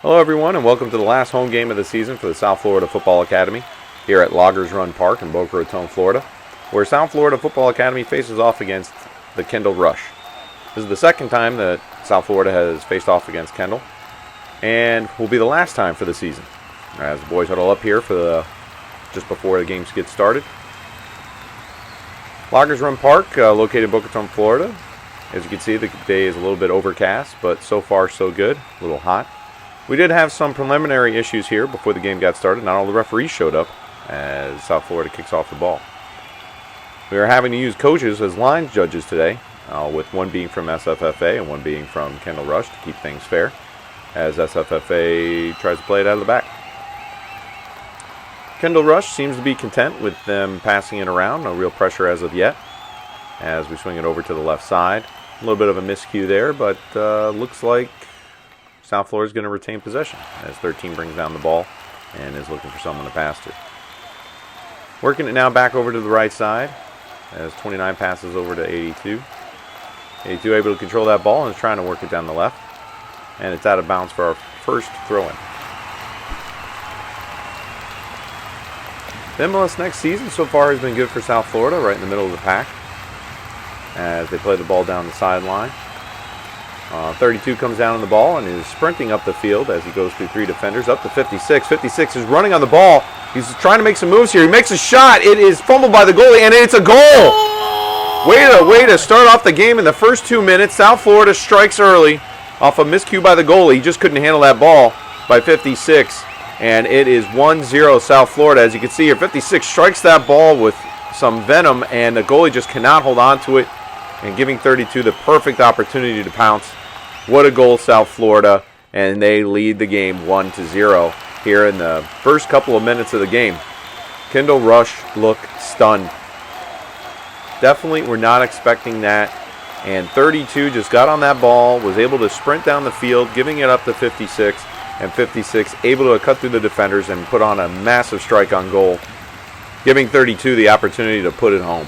Hello everyone and welcome to the last home game of the season for the South Florida Football Academy here at Loggers Run Park in Boca Raton, Florida, where South Florida Football Academy faces off against the Kendall Rush. This is the second time that South Florida has faced off against Kendall and will be the last time for the season as the boys huddle up here for just before the games get started. Loggers Run Park, located in Boca Raton, Florida. As you can see, the day is a little bit overcast, but so far so good, a little hot. We did have some preliminary issues here before the game got started. Not all the referees showed up as South Florida kicks off the ball. We are having to use coaches as line judges today, with one being from SFFA and one being from Kendall Rush to keep things fair, as SFFA tries to play it out of the back. Kendall Rush seems to be content with them passing it around. No real pressure as of yet as we swing it over to the left side. A little bit of a miscue there, but looks like South Florida is going to retain possession as 13 brings down the ball and is looking for someone to pass to. Working it now back over to the right side as 29 passes over to 82. 82 able to control that ball and is trying to work it down the left. And it's out of bounds for our first throw-in. The MLS next season so far has been good for South Florida, right in the middle of the pack as they play the ball down the sideline. 32 comes down on the ball and is sprinting up the field as he goes through three defenders up to 56. 56 is running on the ball. He's trying to make some moves here. He makes a shot. It is fumbled by the goalie, and it's a goal. Way to start off the game in the first 2 minutes. South Florida strikes early off a miscue by the goalie. He just couldn't handle that ball by 56, and it is 1-0 South Florida. As you can see here, 56 strikes that ball with some venom, and the goalie just cannot hold on to it, and giving 32 the perfect opportunity to pounce. What a goal, South Florida, and they lead the game 1-0 here in the first couple of minutes of the game. Kendall Rush looked stunned. Definitely were not expecting that, and 32 just got on that ball, was able to sprint down the field, giving it up to 56, and 56 able to cut through the defenders and put on a massive strike on goal, giving 32 the opportunity to put it home.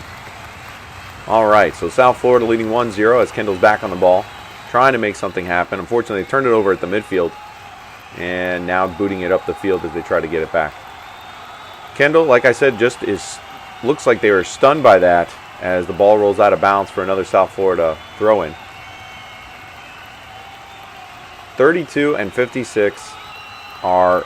All right, so South Florida leading 1-0 as Kendall's back on the ball, trying to make something happen. Unfortunately, they turned it over at the midfield, and now booting it up the field as they try to get it back. Kendall, like I said, just looks like they were stunned by that as the ball rolls out of bounds for another South Florida throw-in. 32 and 56 are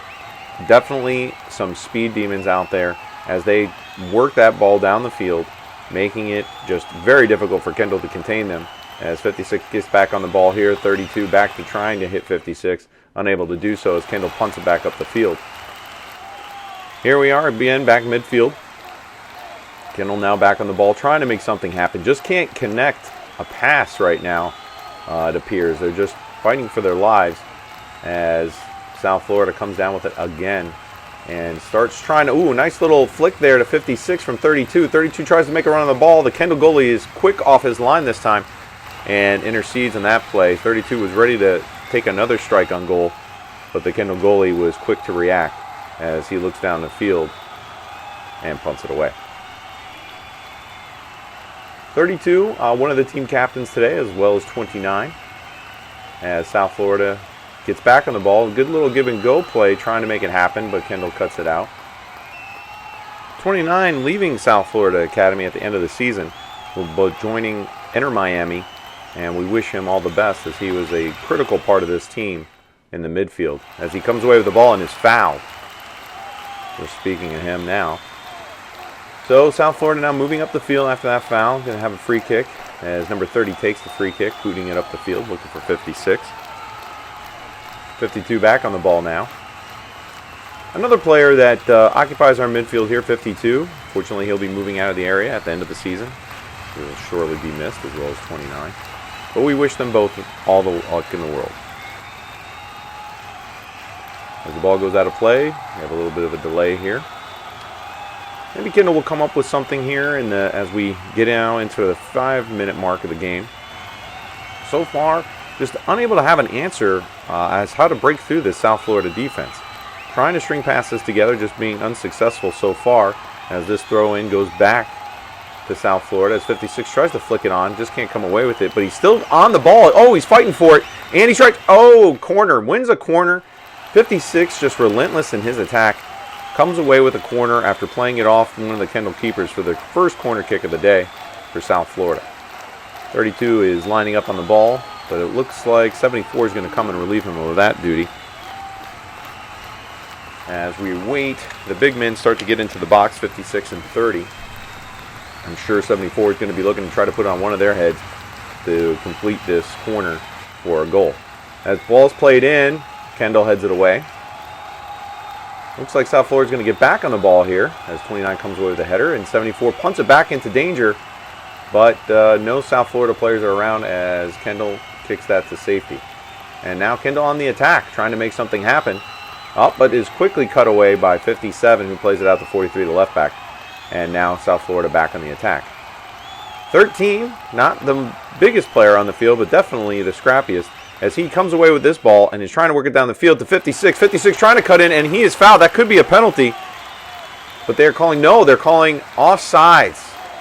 definitely some speed demons out there as they work that ball down the field, making it just very difficult for Kendall to contain them. As 56 gets back on the ball here, 32 back to trying to hit 56, unable to do so as Kendall punts it back up the field. Here we are again back midfield. Kendall now back on the ball, trying to make something happen. Just can't connect a pass right now, it appears. They're just fighting for their lives as South Florida comes down with it again and starts trying to, nice little flick there to 56 from 32. 32 tries to make a run on the ball. The Kendall goalie is quick off his line this time and intercedes in that play. 32 was ready to take another strike on goal, but the Kendall goalie was quick to react as he looks down the field and punts it away. 32, one of the team captains today, as well as 29, as South Florida gets back on the ball. Good little give and go play trying to make it happen, but Kendall cuts it out. 29 leaving South Florida Academy at the end of the season, will be joining Inter Miami, and we wish him all the best as he was a critical part of this team in the midfield. As he comes away with the ball and is fouled. We're speaking of him now. So South Florida now moving up the field after that foul. Going to have a free kick as number 30 takes the free kick, booting it up the field, looking for 56. 52 back on the ball now. Another player that occupies our midfield here, 52. Fortunately, he'll be moving out of the area at the end of the season. He will surely be missed, as well as 29. But we wish them both all the luck in the world. As the ball goes out of play, we have a little bit of a delay here. Maybe Kendall will come up with something here as we get now into the 5-minute mark of the game. So far, just unable to have an answer as how to break through this South Florida defense. Trying to string passes together, just being unsuccessful so far as this throw-in goes back to South Florida as 56 tries to flick it on, just can't come away with it, but he's still on the ball. Oh, he's fighting for it, and he strikes. Oh, corner, wins a corner, 56, just relentless in his attack, comes away with a corner after playing it off from one of the Kendall keepers for the first corner kick of the day for South Florida. 32 is lining up on the ball, but it looks like 74 is going to come and relieve him of that duty. As we wait, the big men start to get into the box, 56 and 30. I'm sure 74 is going to be looking to try to put on one of their heads to complete this corner for a goal. As ball's played in, Kendall heads it away. Looks like South Florida is going to get back on the ball here as 29 comes away with a header, and 74 punts it back into danger, but no South Florida players are around as Kendall kicks that to safety. And now Kendall on the attack, trying to make something happen. But is quickly cut away by 57, who plays it out to 43, the left back. And now South Florida back on the attack. 13, not the biggest player on the field, but definitely the scrappiest, as he comes away with this ball and is trying to work it down the field to 56. 56 trying to cut in, and he is fouled. That could be a penalty. But they're calling, no, they're calling offsides.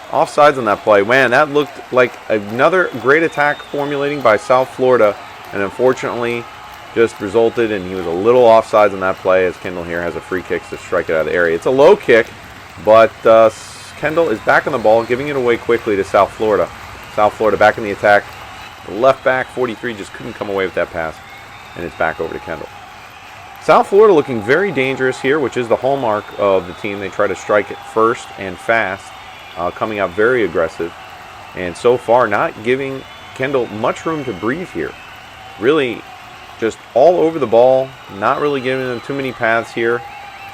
Offsides on that play. Man, that looked like another great attack formulating by South Florida, and unfortunately just resulted in he was a little offsides on that play, as Kendall here has a free kick to strike it out of the area. It's a low kick, but Kendall is back on the ball, giving it away quickly to South Florida. South Florida back in the attack. The left back, 43, just couldn't come away with that pass, and it's back over to Kendall. South Florida looking very dangerous here, which is the hallmark of the team. They try to strike it first and fast, coming out very aggressive, and so far not giving Kendall much room to breathe here. Really just all over the ball, not really giving them too many paths here,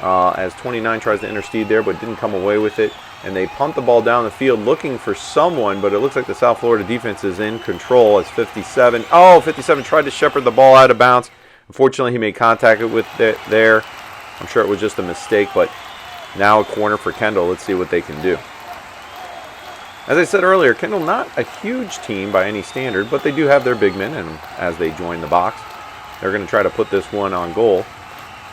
as 29 tries to intercede there but didn't come away with it. And they punt the ball down the field looking for someone, but it looks like the South Florida defense is in control as 57. 57 tried to shepherd the ball out of bounds. Unfortunately, he made contact with it there. I'm sure it was just a mistake, but now a corner for Kendall. Let's see what they can do. As I said earlier, Kendall not a huge team by any standard, but they do have their big men, and as they join the box, they're going to try to put this one on goal.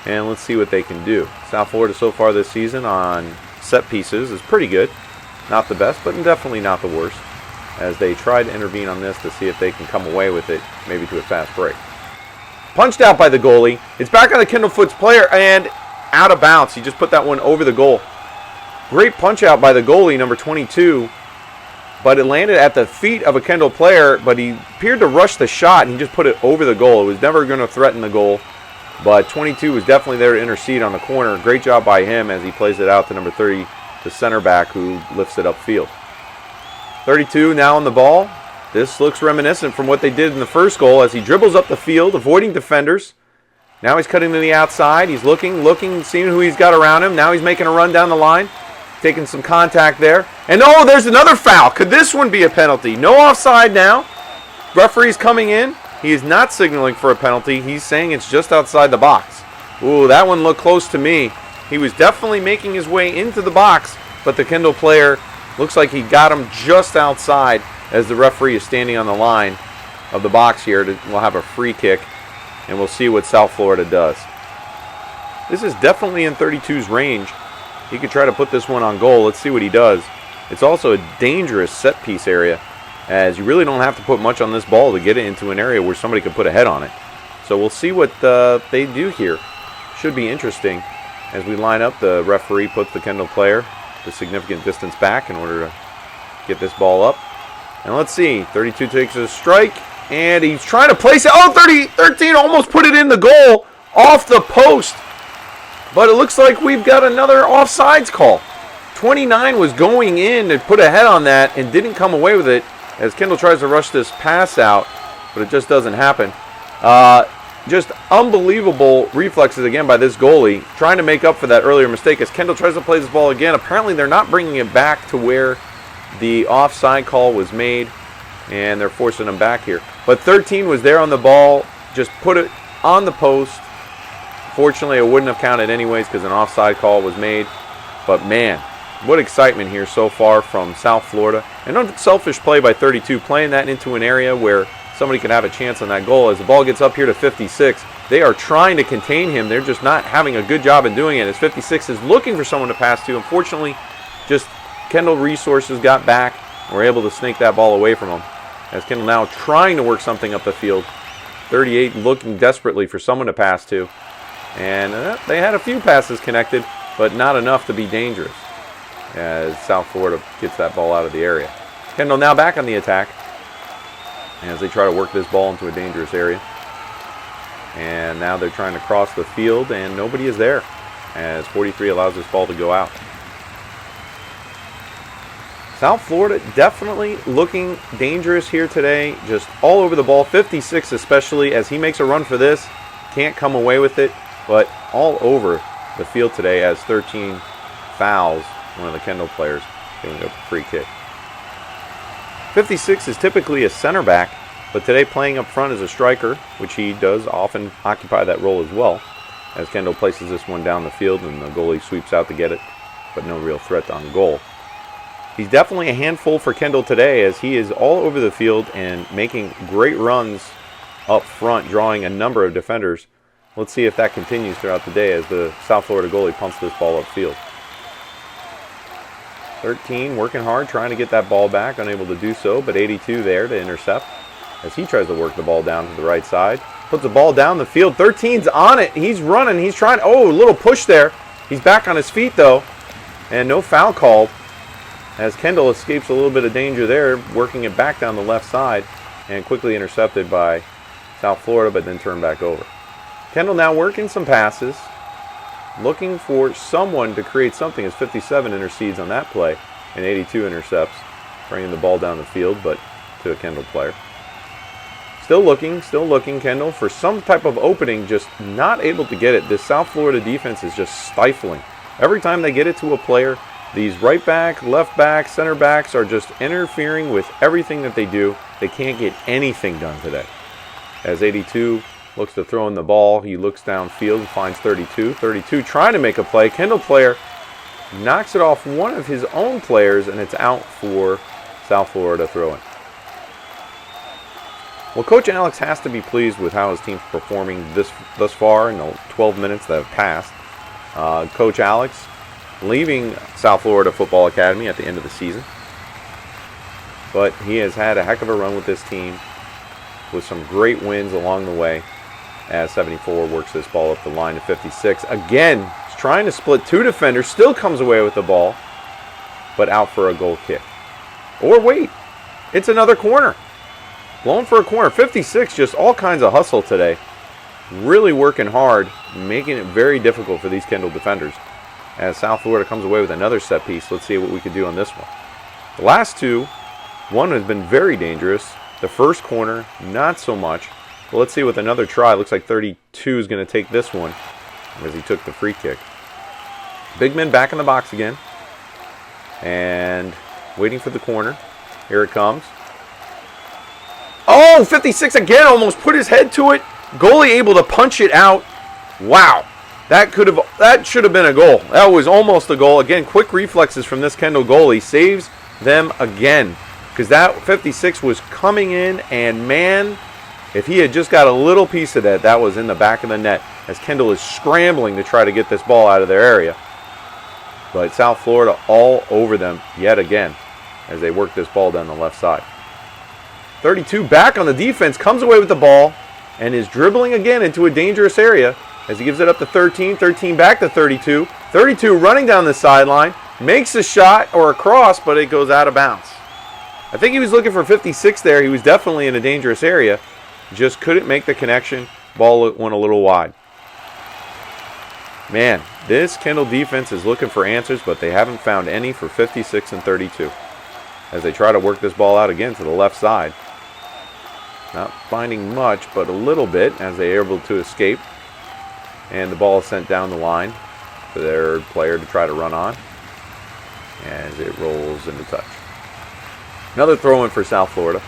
And let's see what they can do. South Florida so far this season on set pieces is pretty good. Not the best, but definitely not the worst, as they try to intervene on this to see if they can come away with it, maybe to a fast break. Punched out by the goalie. It's back on the Kendall Foots player and out of bounds. He just put that one over the goal. Great punch out by the goalie, number 22, but it landed at the feet of a Kendall player, but he appeared to rush the shot and he just put it over the goal. It was never going to threaten the goal, but 22 was definitely there to intercede on the corner. Great job by him as he plays it out to number 30, the center back, who lifts it upfield. 32 now on the ball. This looks reminiscent from what they did in the first goal as he dribbles up the field, avoiding defenders. Now he's cutting to the outside. He's looking, seeing who he's got around him. Now he's making a run down the line, taking some contact there. And there's another foul. Could this one be a penalty? No offside now. Referee's coming in. He is not signaling for a penalty. He's saying it's just outside the box. Ooh, that one looked close to me. He was definitely making his way into the box, but the Kendall player looks like he got him just outside as the referee is standing on the line of the box here. We'll have a free kick, and we'll see what South Florida does. This is definitely in 32's range. He could try to put this one on goal. Let's see what he does. It's also a dangerous set piece area, as you really don't have to put much on this ball to get it into an area where somebody could put a head on it. So we'll see what they do here. Should be interesting. As we line up, the referee puts the Kendall player a significant distance back in order to get this ball up. And let's see, 32 takes a strike, and he's trying to place it. 13 almost put it in the goal off the post. But it looks like we've got another offsides call. 29 was going in to put a head on that and didn't come away with it, as Kendall tries to rush this pass out, but it just doesn't happen. Just unbelievable reflexes again by this goalie, trying to make up for that earlier mistake as Kendall tries to play this ball again. Apparently they're not bringing it back to where the offside call was made, and they're forcing him back here. But 13 was there on the ball, just put it on the post. Fortunately, it wouldn't have counted anyways because an offside call was made. But man, what excitement here so far from South Florida. An unselfish play by 32, playing that into an area where somebody could have a chance on that goal. As the ball gets up here to 56, they are trying to contain him. They're just not having a good job in doing it, as 56 is looking for someone to pass to. Unfortunately, just Kendall resources got back and were able to snake that ball away from him. As Kendall now trying to work something up the field. 38 looking desperately for someone to pass to. And they had a few passes connected, but not enough to be dangerous as South Florida gets that ball out of the area. Kendall now back on the attack as they try to work this ball into a dangerous area. And now they're trying to cross the field, and nobody is there as 43 allows this ball to go out. South Florida definitely looking dangerous here today, just all over the ball. 56 especially, as he makes a run for this, can't come away with it, but all over the field today as 13 fouls one of the Kendall players, giving up a free kick. 56 is typically a center back, but today playing up front as a striker, which he does often occupy that role as well, as Kendall places this one down the field and the goalie sweeps out to get it, but no real threat on goal. He's definitely a handful for Kendall today, as he is all over the field and making great runs up front, drawing a number of defenders. Let's see if that continues throughout the day as the South Florida goalie pumps this ball upfield. 13 working hard, trying to get that ball back, unable to do so, but 82 there to intercept as he tries to work the ball down to the right side. Puts the ball down the field. 13's on it. He's running. He's trying. Oh, a little push there. He's back on his feet, though, and no foul called, as Kendall escapes a little bit of danger there, working it back down the left side, and quickly intercepted by South Florida, but then turned back over. Kendall now working some passes, looking for someone to create something, as 57 intercedes on that play, and 82 intercepts, bringing the ball down the field, but to a Kendall player. Still looking, Kendall, for some type of opening, just not able to get it. This South Florida defense is just stifling. Every time they get it to a player, these right back, left back, center backs are just interfering with everything that they do. They can't get anything done today. As 82 looks to throw in the ball, he looks downfield and finds 32. 32 trying to make a play. Kendall player knocks it off one of his own players, and it's out for South Florida throwing. Well, Coach Alex has to be pleased with how his team's performing thus far in the 12 minutes that have passed. Coach Alex leaving South Florida Football Academy at the end of the season, but he has had a heck of a run with this team with some great wins along the way, as 74 works this ball up the line to 56. Again, he's trying to split two defenders, still comes away with the ball, but out for a goal kick. Or wait, it's another corner. Blown for a corner. 56, just all kinds of hustle today. Really working hard, making it very difficult for these Kendall defenders. As South Florida comes away with another set piece, let's see what we can do on this one. The last two, one has been very dangerous. The first corner, not so much. But let's see with another try. Looks like 32 is going to take this one as he took the free kick. Big men back in the box again. And waiting for the corner. Here it comes. Oh, 56 again, almost put his head to it. Goalie able to punch it out. Wow. That should have been a goal. That was almost a goal. Again, quick reflexes from this Kendall goalie. Saves them again. Because that 56 was coming in, and man, if he had just got a little piece of that, that was in the back of the net, as Kendall is scrambling to try to get this ball out of their area. But South Florida all over them yet again as they work this ball down the left side. 32 back on the defense, comes away with the ball, and is dribbling again into a dangerous area as he gives it up to 13. 13 back to 32. 32 running down the sideline, makes a shot or a cross, but it goes out of bounds. I think he was looking for 56 there. He was definitely in a dangerous area. Just couldn't make the connection. Ball went a little wide. Man, this Kendall defense is looking for answers, but they haven't found any for 56 and 32. As they try to work this ball out again to the left side. Not finding much, but a little bit as they are able to escape. And the ball is sent down the line for their player to try to run on. As it rolls into touch. Another throw in for South Florida.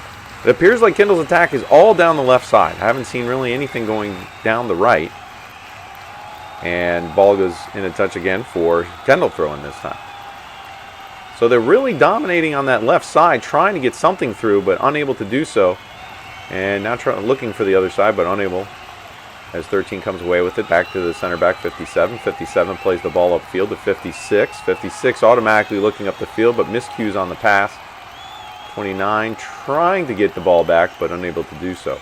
It appears like Kendall's attack is all down the left side. I haven't seen really anything going down the right. And ball goes into touch again for Kendall throwing this time. So they're really dominating on that left side, trying to get something through, but unable to do so. And now looking for the other side, but unable. As 13 comes away with it, back to the center back, 57. 57 plays the ball upfield to 56. 56 automatically looking up the field, but miscues on the pass. 29 trying to get the ball back, but unable to do so.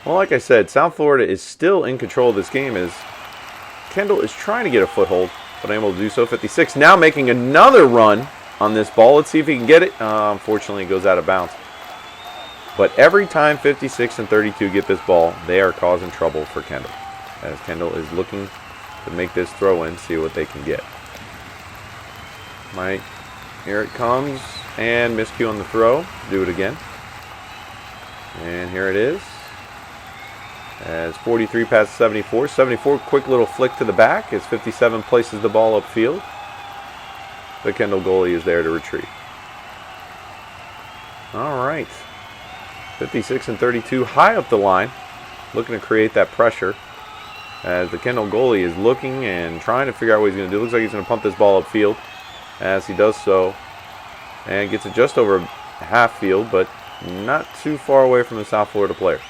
Well, like I said, South Florida is still in control of this game as Kendall is trying to get a foothold, but unable to do so. 56 now making another run on this ball. Let's see if he can get it. Unfortunately, it goes out of bounds. But every time 56 and 32 get this ball, they are causing trouble for Kendall, as Kendall is looking to make this throw in, see what they can get. Here it comes, and miscue on the throw. Do it again. And here it is. As 43 passes 74. 74, quick little flick to the back as 57 places the ball upfield. The Kendall goalie is there to retrieve. All right. 56 and 32 high up the line, looking to create that pressure. As the Kendall goalie is looking and trying to figure out what he's going to do. Looks like he's going to pump this ball upfield. As he does so, and gets it just over half field, but not too far away from the South Florida players.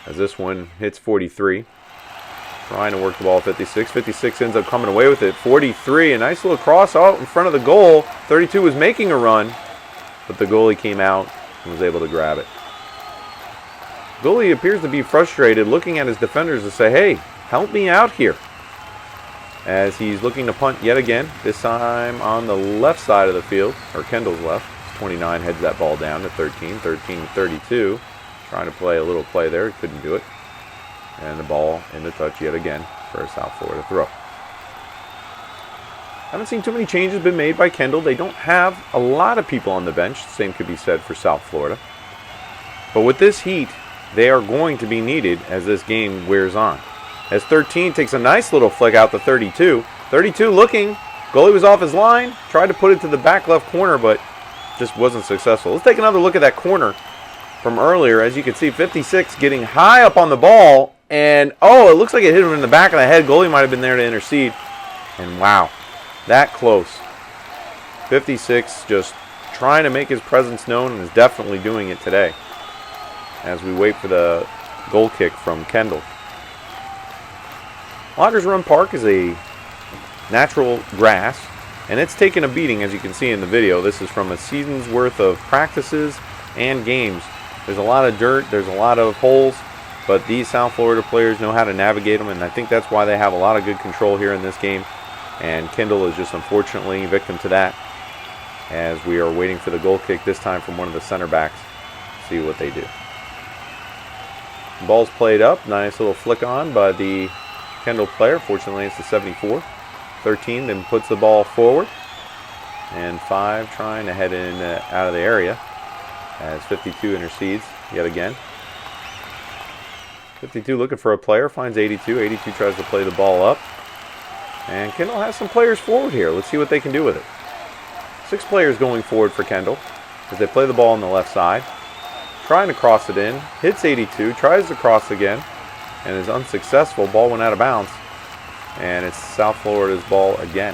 As this one hits 43. Trying to work the ball 56. 56 ends up coming away with it. 43, a nice little cross out in front of the goal. 32 was making a run, but the goalie came out and was able to grab it. Goalie appears to be frustrated, looking at his defenders to say, hey, help me out here. As he's looking to punt yet again, this time on the left side of the field, or Kendall's left. 29 heads that ball down to 13. 13 to 32. Trying to play a little play there, couldn't do it. And the ball in the touch yet again for a South Florida throw. Haven't seen too many changes been made by Kendall. They don't have a lot of people on the bench. The same could be said for South Florida. But with this heat, they are going to be needed as this game wears on. As 13 takes a nice little flick out to 32. 32 looking. Goalie was off his line. Tried to put it to the back left corner, but just wasn't successful. Let's take another look at that corner from earlier. As you can see, 56 getting high up on the ball. And, it looks like it hit him in the back of the head. Goalie might have been there to intercede. And, wow, that close. 56 just trying to make his presence known and is definitely doing it today. As we wait for the goal kick from Kendall. Loggers Run Park is a natural grass, and it's taken a beating, as you can see in the video. This is from a season's worth of practices and games. There's a lot of dirt, there's a lot of holes, but these South Florida players know how to navigate them, and I think that's why they have a lot of good control here in this game. And Kendall is just unfortunately victim to that, as we are waiting for the goal kick, this time from one of the center backs. See what they do. The ball's played up, nice little flick on by the Kendall player. Fortunately, it's the 74. 13 then puts the ball forward. And 5 trying to head in out of the area as 52 intercedes yet again. 52 looking for a player, finds 82. 82 tries to play the ball up. And Kendall has some players forward here. Let's see what they can do with it. 6 players going forward for Kendall as they play the ball on the left side. Trying to cross it in. Hits 82. Tries to cross again. And is unsuccessful. Ball went out of bounds. And it's South Florida's ball again.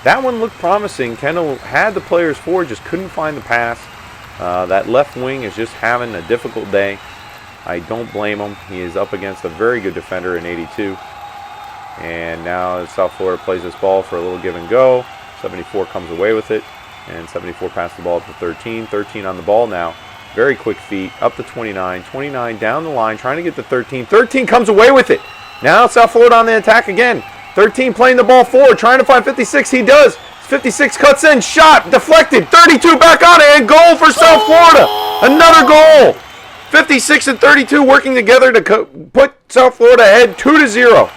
That one looked promising. Kendall had the players forward, just couldn't find the pass. That left wing is just having a difficult day. I don't blame him. He is up against a very good defender in 82. And now South Florida plays this ball for a little give and go. 74 comes away with it. And 74 passes the ball up to 13. 13 on the ball now. Very quick feet, up to 29. 29 down the line, trying to get to 13. 13 comes away with it. Now South Florida on the attack again. 13 playing the ball forward, trying to find 56. He does. 56 cuts in, shot, deflected. 32 back on it, and goal for South Florida. Another goal. 56 and 32 working together to put South Florida ahead 2-0.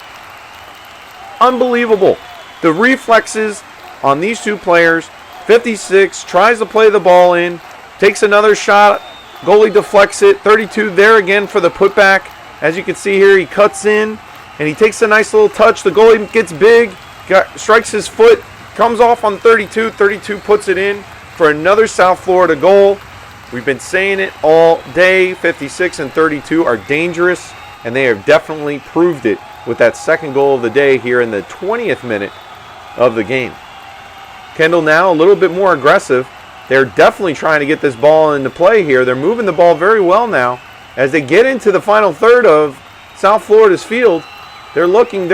Unbelievable. The reflexes on these two players. 56 tries to play the ball in. Takes another shot. Goalie deflects it. 32 there again for the putback. As you can see here, he cuts in and he takes a nice little touch. The goalie gets big, strikes his foot, comes off on 32. 32 puts it in for another South Florida goal. We've been saying it all day. 56 and 32 are dangerous, and they have definitely proved it with that second goal of the day here in the 20th minute of the game. Kendall now a little bit more aggressive. They're definitely trying to get this ball into play here. They're moving the ball very well now. As they get into the final third of South Florida's field, they're looking.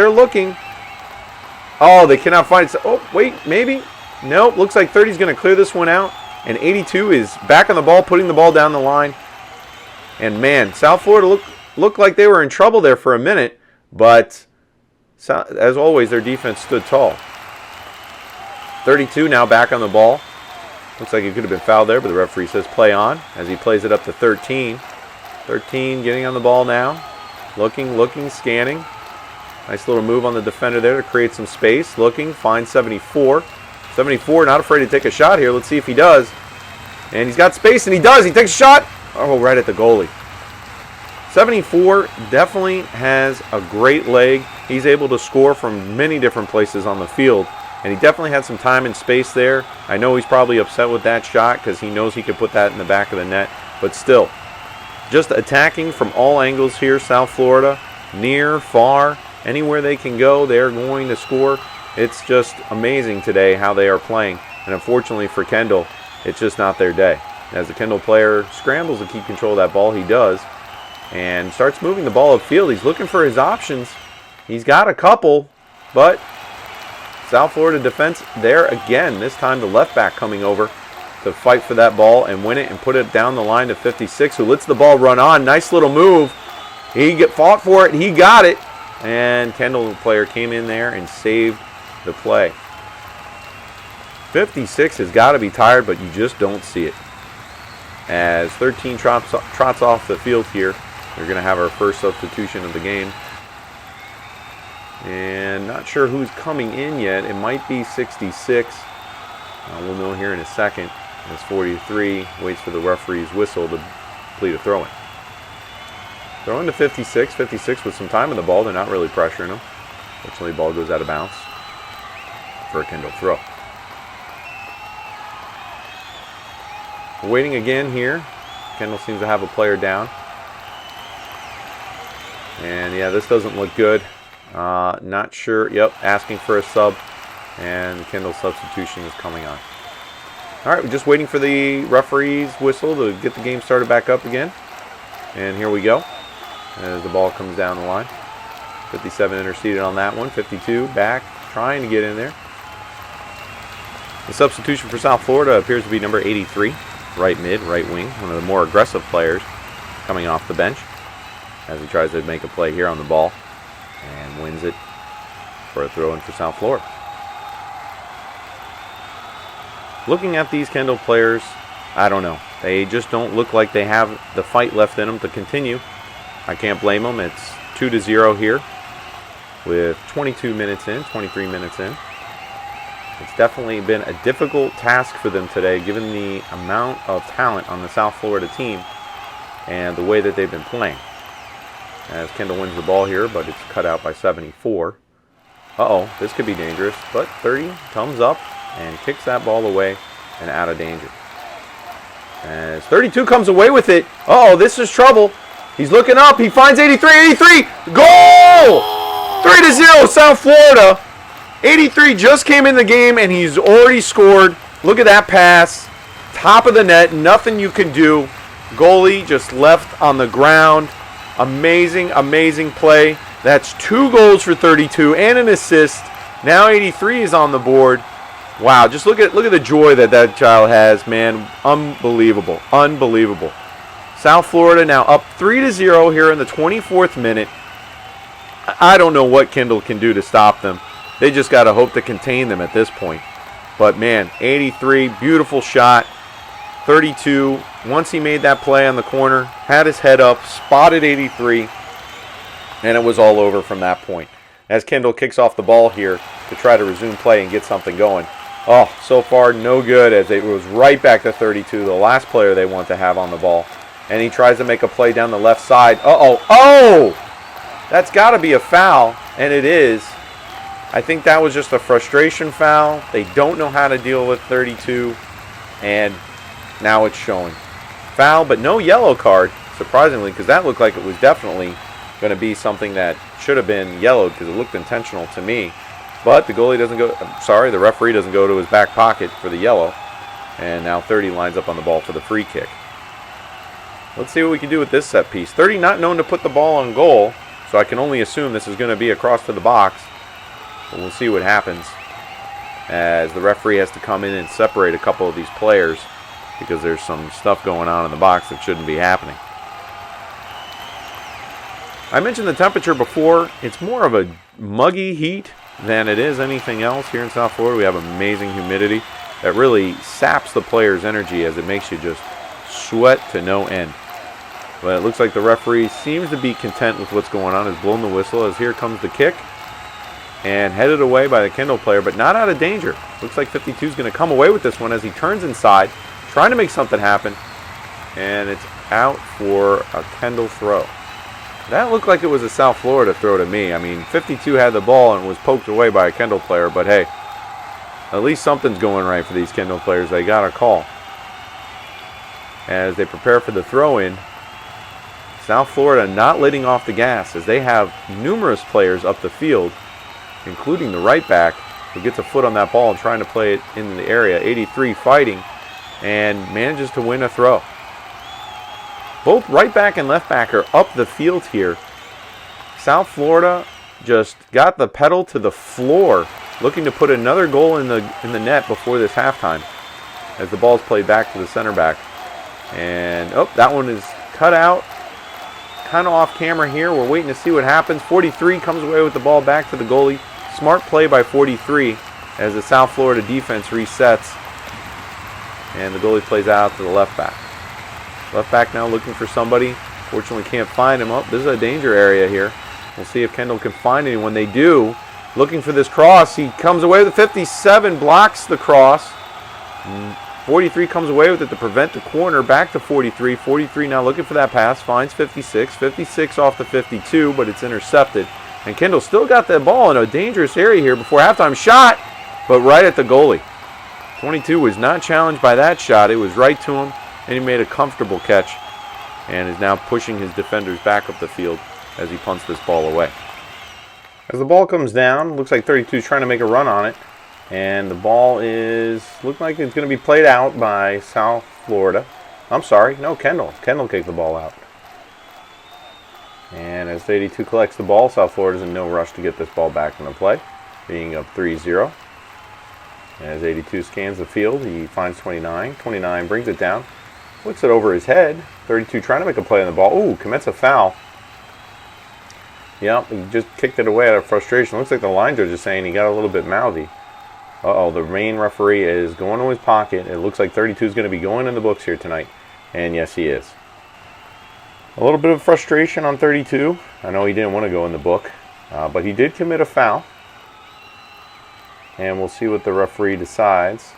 Oh, they cannot find it. Oh, wait, maybe. Nope, looks like 30 is going to clear this one out. And 82 is back on the ball, putting the ball down the line. And man, South Florida looked like they were in trouble there for a minute, but as always, their defense stood tall. 32 now back on the ball. Looks like he could have been fouled there, but the referee says play on as he plays it up to 13. 13 getting on the ball now. Looking, scanning. Nice little move on the defender there to create some space. Looking, finds 74. 74 not afraid to take a shot here. Let's see if he does. And he's got space, and he does. He takes a shot. Oh, right at the goalie. 74 definitely has a great leg. He's able to score from many different places on the field. And he definitely had some time and space there. I know he's probably upset with that shot because he knows he could put that in the back of the net. But still, just attacking from all angles here, South Florida. Near, far, anywhere they can go, they're going to score. It's just amazing today how they are playing. And unfortunately for Kendall, it's just not their day. As the Kendall player scrambles to keep control of that ball, he does. And starts moving the ball upfield. He's looking for his options. He's got a couple, but South Florida defense there again. This time the left back coming over to fight for that ball and win it and put it down the line to 56, who lets the ball run on. Nice little move. He fought for it. He got it. And Kendall, the player, came in there and saved the play. 56 has got to be tired, but you just don't see it. As 13 trots off the field here, we're going to have our first substitution of the game. And not sure who's coming in yet. It might be 66. We'll know here in a second. As 43 waits for the referee's whistle to complete a throw-in. Throwing to 56. 56 with some time on the ball. They're not really pressuring him. Fortunately, the ball goes out of bounds for a Kendall throw. Waiting again here. Kendall seems to have a player down. And yeah, this doesn't look good. Not sure. Yep, asking for a sub. And Kendall's substitution is coming on. All right, we're just waiting for the referee's whistle to get the game started back up again. And here we go as the ball comes down the line. 57 interceded on that one. 52 back, trying to get in there. The substitution for South Florida appears to be number 83. Right mid, right wing. One of the more aggressive players coming off the bench as he tries to make a play here on the ball. And wins it for a throw-in for South Florida. Looking at these Kendall players, I don't know. They just don't look like they have the fight left in them to continue. I can't blame them. It's 2-0 here with 22 minutes in, 23 minutes in. It's definitely been a difficult task for them today, given the amount of talent on the South Florida team and the way that they've been playing. As Kendall wins the ball here, but it's cut out by 74. Uh-oh, this could be dangerous. But 30 comes up and kicks that ball away and out of danger. As 32 comes away with it. Uh-oh, this is trouble. He's looking up. He finds 83. 83! Goal! 3-0, South Florida. 83 just came in the game, and he's already scored. Look at that pass. Top of the net. Nothing you can do. Goalie just left on the ground. Amazing, amazing play. That's 2 goals for 32 and an assist. Now 83 is on the board. Wow, just look at the joy that child has, man. Unbelievable, unbelievable. South Florida now up 3-0 here in the 24th minute. I don't know what Kendall can do to stop them. They just got to hope to contain them at this point. But man, 83, beautiful shot. 32, once he made that play on the corner, had his head up, spotted 83, and it was all over from that point. As Kendall kicks off the ball here to try to resume play and get something going. Oh, so far no good, as it was right back to 32, the last player they want to have on the ball. And he tries to make a play down the left side. Uh-oh. Oh! That's got to be a foul, and it is. I think that was just a frustration foul. They don't know how to deal with 32, and now it's showing. Foul, but no yellow card, surprisingly, because that looked like it was definitely going to be something that should have been yellowed because it looked intentional to me. But the goalie doesn't go, the referee doesn't go to his back pocket for the yellow. And now 30 lines up on the ball for the free kick. Let's see what we can do with this set piece. 30 not known to put the ball on goal, so I can only assume this is going to be across to the box. But we'll see what happens as the referee has to come in and separate a couple of these players because there's some stuff going on in the box that shouldn't be happening. I mentioned the temperature before. It's more of a muggy heat than it is anything else here in South Florida. We have amazing humidity that really saps the player's energy as it makes you just sweat to no end. But it looks like the referee seems to be content with what's going on. Has blown the whistle as here comes the kick. And headed away by the Kendall player, but not out of danger. Looks like 52 is going to come away with this one as he turns inside, trying to make something happen. And it's out for a Kendall throw. That looked like it was a South Florida throw to me. I mean, 52 had the ball and was poked away by a Kendall player, but hey, at least something's going right for these Kendall players. They got a call. As they prepare for the throw-in, South Florida not letting off the gas as they have numerous players up the field, including the right back, who gets a foot on that ball and trying to play it in the area. 83 fighting and manages to win a throw. Both right back and left back are up the field here. South Florida just got the pedal to the floor, looking to put another goal in the net before this halftime, as the ball's played back to the center back. And that one is cut out, kind of off camera here. We're waiting to see what happens. 43 comes away with the ball back to the goalie. Smart play by 43 as the South Florida defense resets, and the goalie plays out to the left back. Left back now looking for somebody. Fortunately can't find him. This is a danger area here. We'll see if Kendall can find anyone. They do. Looking for this cross. He comes away with 57, blocks the cross. 43 comes away with it to prevent the corner. Back to 43. 43 now looking for that pass. Finds 56. 56 off the 52, but it's intercepted. And Kendall still got that ball in a dangerous area here before halftime. Shot, but right at the goalie. 22 was not challenged by that shot. It was right to him, and he made a comfortable catch and is now pushing his defenders back up the field as he punts this ball away. As the ball comes down, looks like 32 is trying to make a run on it. And the ball looks like it's going to be played out by South Florida. I'm sorry, no, Kendall. Kendall kicked the ball out. And as 82 collects the ball, South Florida's in no rush to get this ball back into play, being up 3-0. As 82 scans the field, he finds 29. 29 brings it down, looks it over his head. 32 trying to make a play on the ball. Ooh, commits a foul. Yep, he just kicked it away out of frustration. Looks like the line judge is saying he got a little bit mouthy. The main referee is going to his pocket. It looks like 32 is going to be going in the books here tonight. And yes, he is. A little bit of frustration on 32. I know he didn't want to go in the book, but he did commit a foul. And we'll see what the referee decides.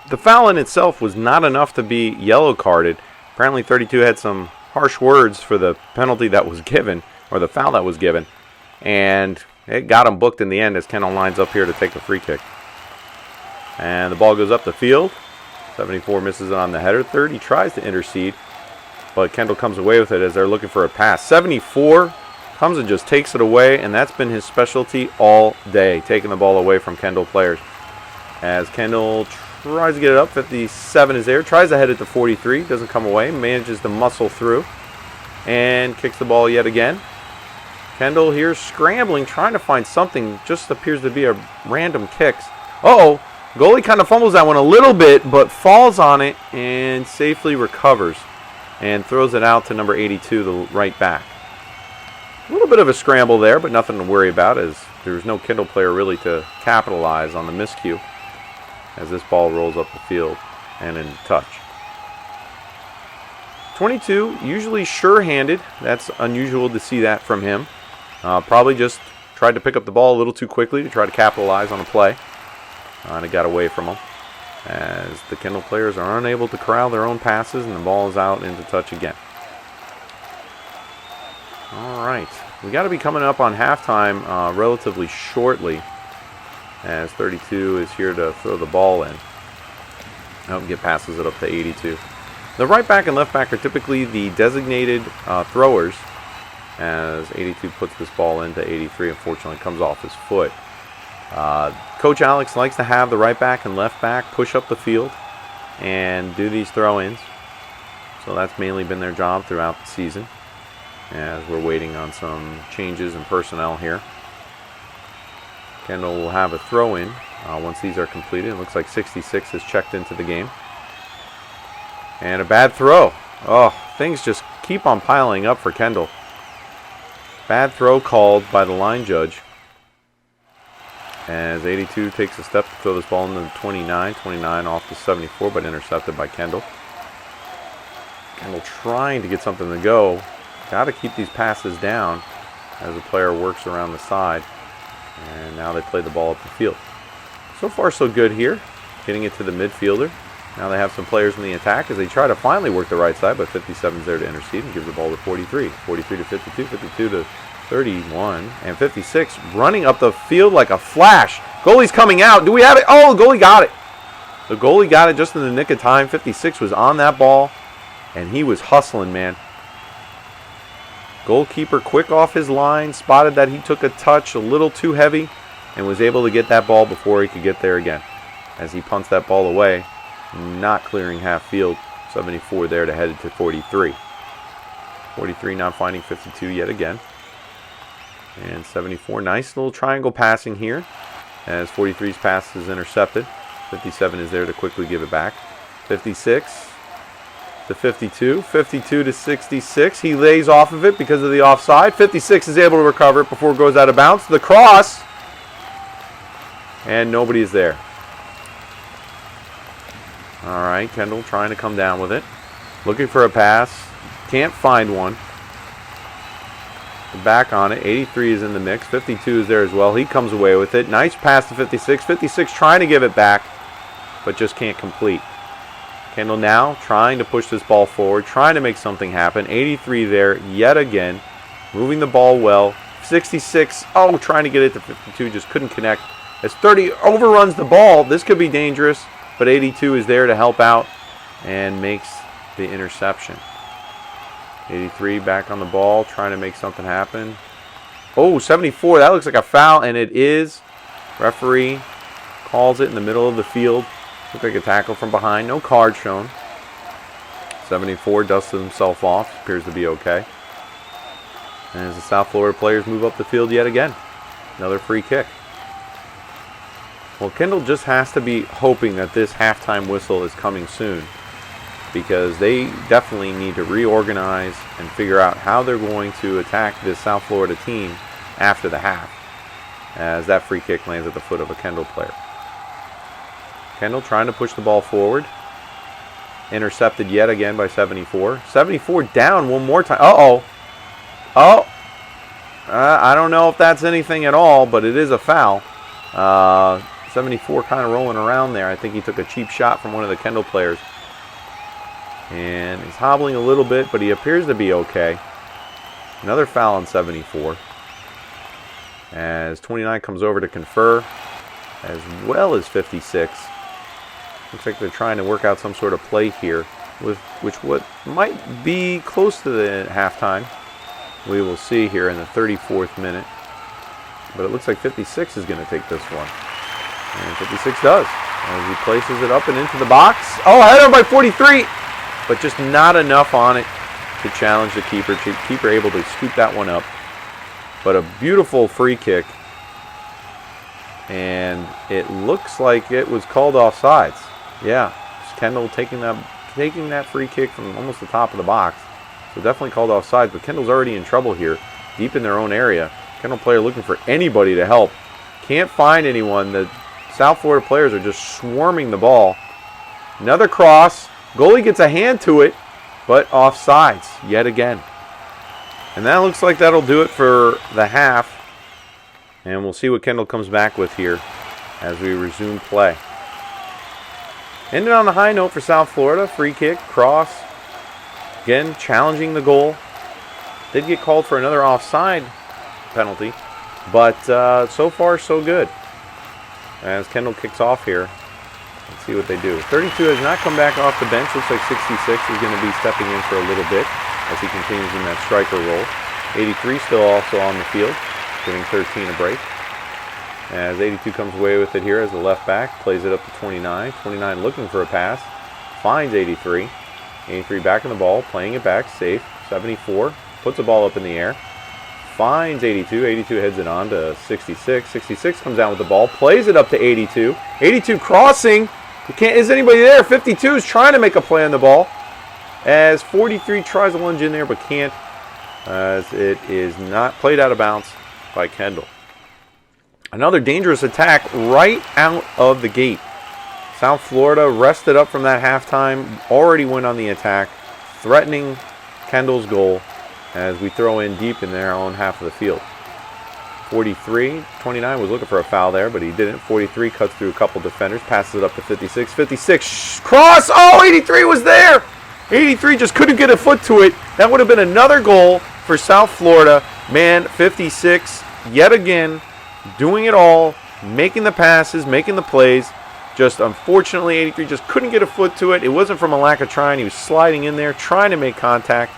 The foul in itself was not enough to be yellow carded. Apparently 32 had some harsh words for the penalty that was given, or the foul that was given. And it got him booked in the end as Kendall lines up here to take the free kick. And the ball goes up the field. 74 misses it on the header. 30 tries to intercede, but Kendall comes away with it as they're looking for a pass. 74 comes and just takes it away, and that's been his specialty all day, taking the ball away from Kendall players. As Kendall tries to get it up, 57 is there, tries to head it to 43, doesn't come away, manages to muscle through, and kicks the ball yet again. Kendall here scrambling, trying to find something, just appears to be a random kicks. Goalie kind of fumbles that one a little bit, but falls on it and safely recovers and throws it out to number 82, the right back. A little bit of a scramble there, but nothing to worry about as there's no Kendall player really to capitalize on the miscue as this ball rolls up the field and in touch. 22, usually sure-handed. That's unusual to see that from him. Probably just tried to pick up the ball a little too quickly to try to capitalize on a play. And it got away from him as the Kendall players are unable to corral their own passes, and the ball is out into touch again. All right, we got to be coming up on halftime relatively shortly as 32 is here to throw the ball in. Passes it up to 82. The right back and left back are typically the designated throwers as 82 puts this ball into 83. Unfortunately, comes off his foot. Coach Alex likes to have the right back and left back push up the field and do these throw-ins. So that's mainly been their job throughout the season as we're waiting on some changes in personnel here. Kendall will have a throw-in once these are completed. It looks like 66 has checked into the game. And a bad throw. Things just keep on piling up for Kendall. Bad throw called by the line judge. As 82 takes a step to throw this ball into the 29. 29 off the 74, but intercepted by Kendall. Kendall trying to get something to go. Got to keep these passes down as the player works around the side. And now they play the ball up the field. So far so good here. Getting it to the midfielder. Now they have some players in the attack as they try to finally work the right side, but 57's there to intercede and gives the ball to 43. 43 to 52, 52 to 31, and 56 running up the field like a flash. Goalie's coming out. Do we have it? Oh, the goalie got it. The goalie got it just in the nick of time. 56 was on that ball, and he was hustling, man. Goalkeeper quick off his line, spotted that he took a touch a little too heavy, and was able to get that ball before he could get there again. As he punts that ball away, not clearing half field. 74 there to head it to 43. 43 not finding 52 yet again. And 74, nice little triangle passing here as 43's pass is intercepted. 57 is there to quickly give it back. 56 to 52, 52 to 66. He lays off of it because of the offside. 56 is able to recover it before it goes out of bounds. The cross, and nobody is there. All right, Kendall trying to come down with it. Looking for a pass. Can't find one. Back on it. 83 is in the mix. 52 is there as well. He comes away with it. Nice pass to 56. 56 trying to give it back, but just can't complete. Kendall now trying to push this ball forward, trying to make something happen. 83 there yet again. Moving the ball well. 66, oh, trying to get it to 52. Just couldn't connect. As 30 overruns the ball, this could be dangerous, but 82 is there to help out and makes the interception. 83 back on the ball, trying to make something happen. Oh, 74, that looks like a foul, and it is. Referee calls it in the middle of the field. Looks like a tackle from behind. No card shown. 74 dusted himself off. Appears to be okay. And as the South Florida players move up the field yet again. Another free kick. Well, Kendall just has to be hoping that this halftime whistle is coming soon, because they definitely need to reorganize and figure out how they're going to attack this South Florida team after the half, as that free kick lands at the foot of a Kendall player. Kendall trying to push the ball forward. Intercepted yet again by 74. 74 down one more time. Uh-oh. Oh. I don't know if that's anything at all, but it is a foul. 74 kind of rolling around there. I think he took a cheap shot from one of the Kendall players. And he's hobbling a little bit, but he appears to be okay. Another foul on 74. As 29 comes over to confer, as well as 56. Looks like they're trying to work out some sort of play here, with what might be close to the halftime. We will see here in the 34th minute. But it looks like 56 is going to take this one. And 56 does, as he places it up and into the box. Oh, header by 43! But just not enough on it to challenge the keeper. Keeper able to scoop that one up. But a beautiful free kick. And it looks like it was called offsides. Yeah, Kendall taking that free kick from almost the top of the box. So definitely called offsides. But Kendall's already in trouble here, deep in their own area. Kendall player looking for anybody to help. Can't find anyone. The South Florida players are just swarming the ball. Another cross. Goalie gets a hand to it, but offsides yet again. And that looks like that'll do it for the half. And we'll see what Kendall comes back with here as we resume play. Ended on a high note for South Florida. Free kick, cross. Again, challenging the goal. Did get called for another offside penalty. But so far, so good. As Kendall kicks off here. Let's see what they do. 32 has not come back off the bench. Looks like 66 is going to be stepping in for a little bit as he continues in that striker role. 83 still also on the field, giving 13 a break. As 82 comes away with it here as the left back, plays it up to 29. 29 looking for a pass, finds 83. 83 back on the ball, playing it back, safe. 74 puts the ball up in the air, finds 82. 82 heads it on to 66. 66 comes down with the ball, plays it up to 82. 82 crossing. Is anybody there? 52 is trying to make a play on the ball. As 43 tries to lunge in there but can't. as it is not played out of bounds by Kendall. Another dangerous attack right out of the gate. South Florida rested up from that halftime, already went on the attack, threatening Kendall's goal as we throw in deep in their own half of the field. 43, 29 was looking for a foul there, but he didn't. 43 cuts through a couple defenders, passes it up to 56. 56, cross! Oh, 83 was there! 83 just couldn't get a foot to it. That would have been another goal for South Florida. Man, 56, yet again, doing it all, making the passes, making the plays. Just unfortunately, 83 just couldn't get a foot to it. It wasn't from a lack of trying. He was sliding in there, trying to make contact,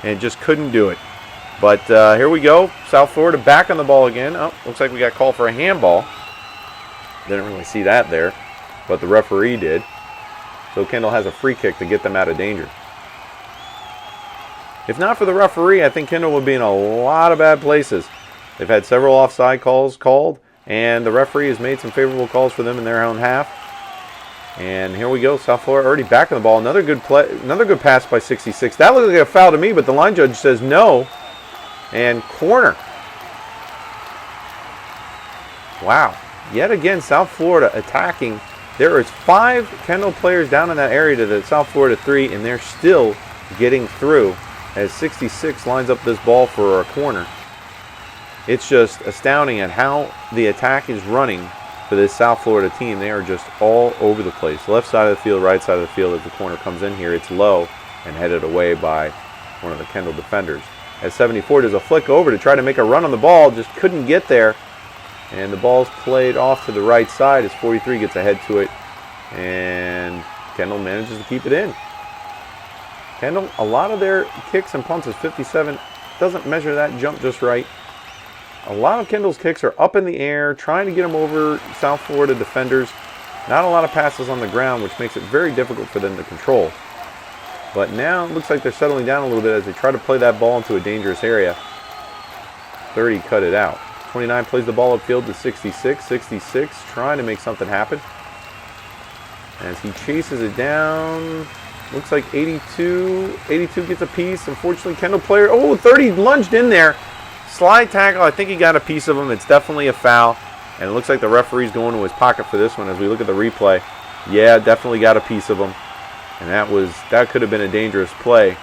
and just couldn't do it. But here we go. South Florida back on the ball again. Oh, looks like we got called for a handball. Didn't really see that there, but the referee did. So Kendall has a free kick to get them out of danger. If not for the referee, I think Kendall would be in a lot of bad places. They've had several offside calls called, and the referee has made some favorable calls for them in their own half. And here we go. South Florida already back on the ball. Another good play, another good pass by 66. That looked like a foul to me, but the line judge says no. And corner. Wow. Yet again, South Florida attacking. There is 5 Kendall players down in that area to the South Florida 3, and they're still getting through as 66 lines up this ball for a corner. It's just astounding at how the attack is running for this South Florida team. They are just all over the place. Left side of the field, right side of the field as the corner comes in here. It's low and headed away by one of the Kendall defenders. As 74 does a flick over to try to make a run on the ball, just couldn't get there. And the ball's played off to the right side as 43 gets ahead to it. And Kendall manages to keep it in. Kendall, a lot of their kicks and punts is 57. Doesn't measure that jump just right. A lot of Kendall's kicks are up in the air, trying to get them over South Florida defenders. Not a lot of passes on the ground, which makes it very difficult for them to control. But now it looks like they're settling down a little bit as they try to play that ball into a dangerous area. 30 cut it out. 29 plays the ball upfield to 66. 66 trying to make something happen. As he chases it down. Looks like 82. 82 gets a piece. Unfortunately, Kendall player. Oh, 30 lunged in there. Slide tackle. I think he got a piece of him. It's definitely a foul. And it looks like the referee's going to his pocket for this one as we look at the replay. Yeah, definitely got a piece of him. And that could have been a dangerous play.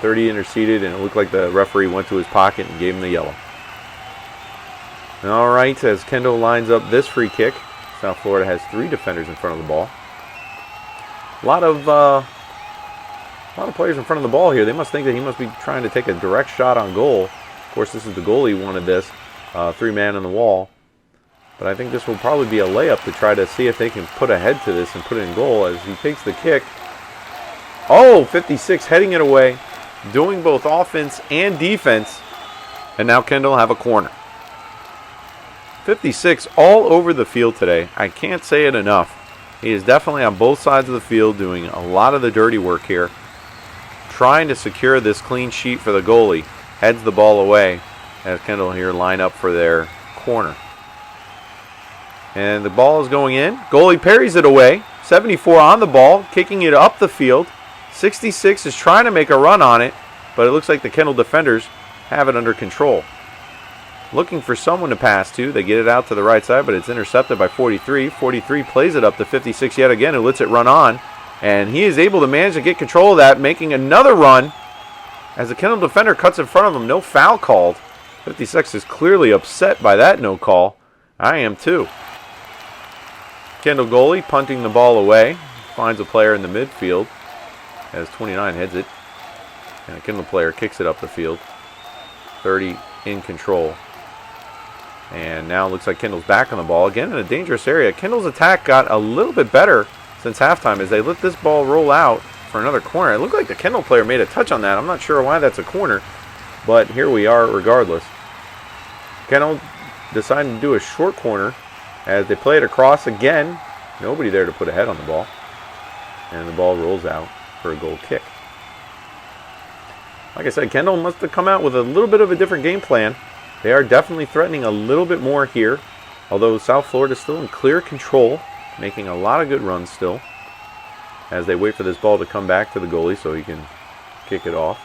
30 interceded, and it looked like the referee went to his pocket and gave him the yellow. All right, as Kendall lines up this free kick, South Florida has 3 defenders in front of the ball. A lot of players in front of the ball here. They must think that he must be trying to take a direct shot on goal. Of course, this is the goalie wanted this, 3-man on the wall. But I think this will probably be a layup to try to see if they can put a head to this and put it in goal as he takes the kick. Oh, 56 heading it away, doing both offense and defense. And now Kendall have a corner. 56 all over the field today. I can't say it enough. He is definitely on both sides of the field doing a lot of the dirty work here. Trying to secure this clean sheet for the goalie. Heads the ball away as Kendall here line up for their corner. And the ball is going in. Goalie parries it away. 74 on the ball, kicking it up the field. 66 is trying to make a run on it, but it looks like the Kendall defenders have it under control. Looking for someone to pass to. They get it out to the right side, but it's intercepted by 43. 43 plays it up to 56 yet again, who lets it run on. And he is able to manage to get control of that, making another run as the Kendall defender cuts in front of him. No foul called. 56 is clearly upset by that no call. I am too. Kendall goalie punting the ball away. Finds a player in the midfield as 29 heads it. And a Kendall player kicks it up the field. 30 in control. And now it looks like Kendall's back on the ball. Again in a dangerous area. Kendall's attack got a little bit better since halftime as they let this ball roll out for another corner. It looked like the Kendall player made a touch on that. I'm not sure why that's a corner. But here we are regardless. Kendall deciding to do a short corner as they play it across again. Nobody there to put a head on the ball. And the ball rolls out for a goal kick. Like I said, Kendall must have come out with a little bit of a different game plan. They are definitely threatening a little bit more here. Although South Florida is still in clear control. Making a lot of good runs still. As they wait for this ball to come back to the goalie so he can kick it off.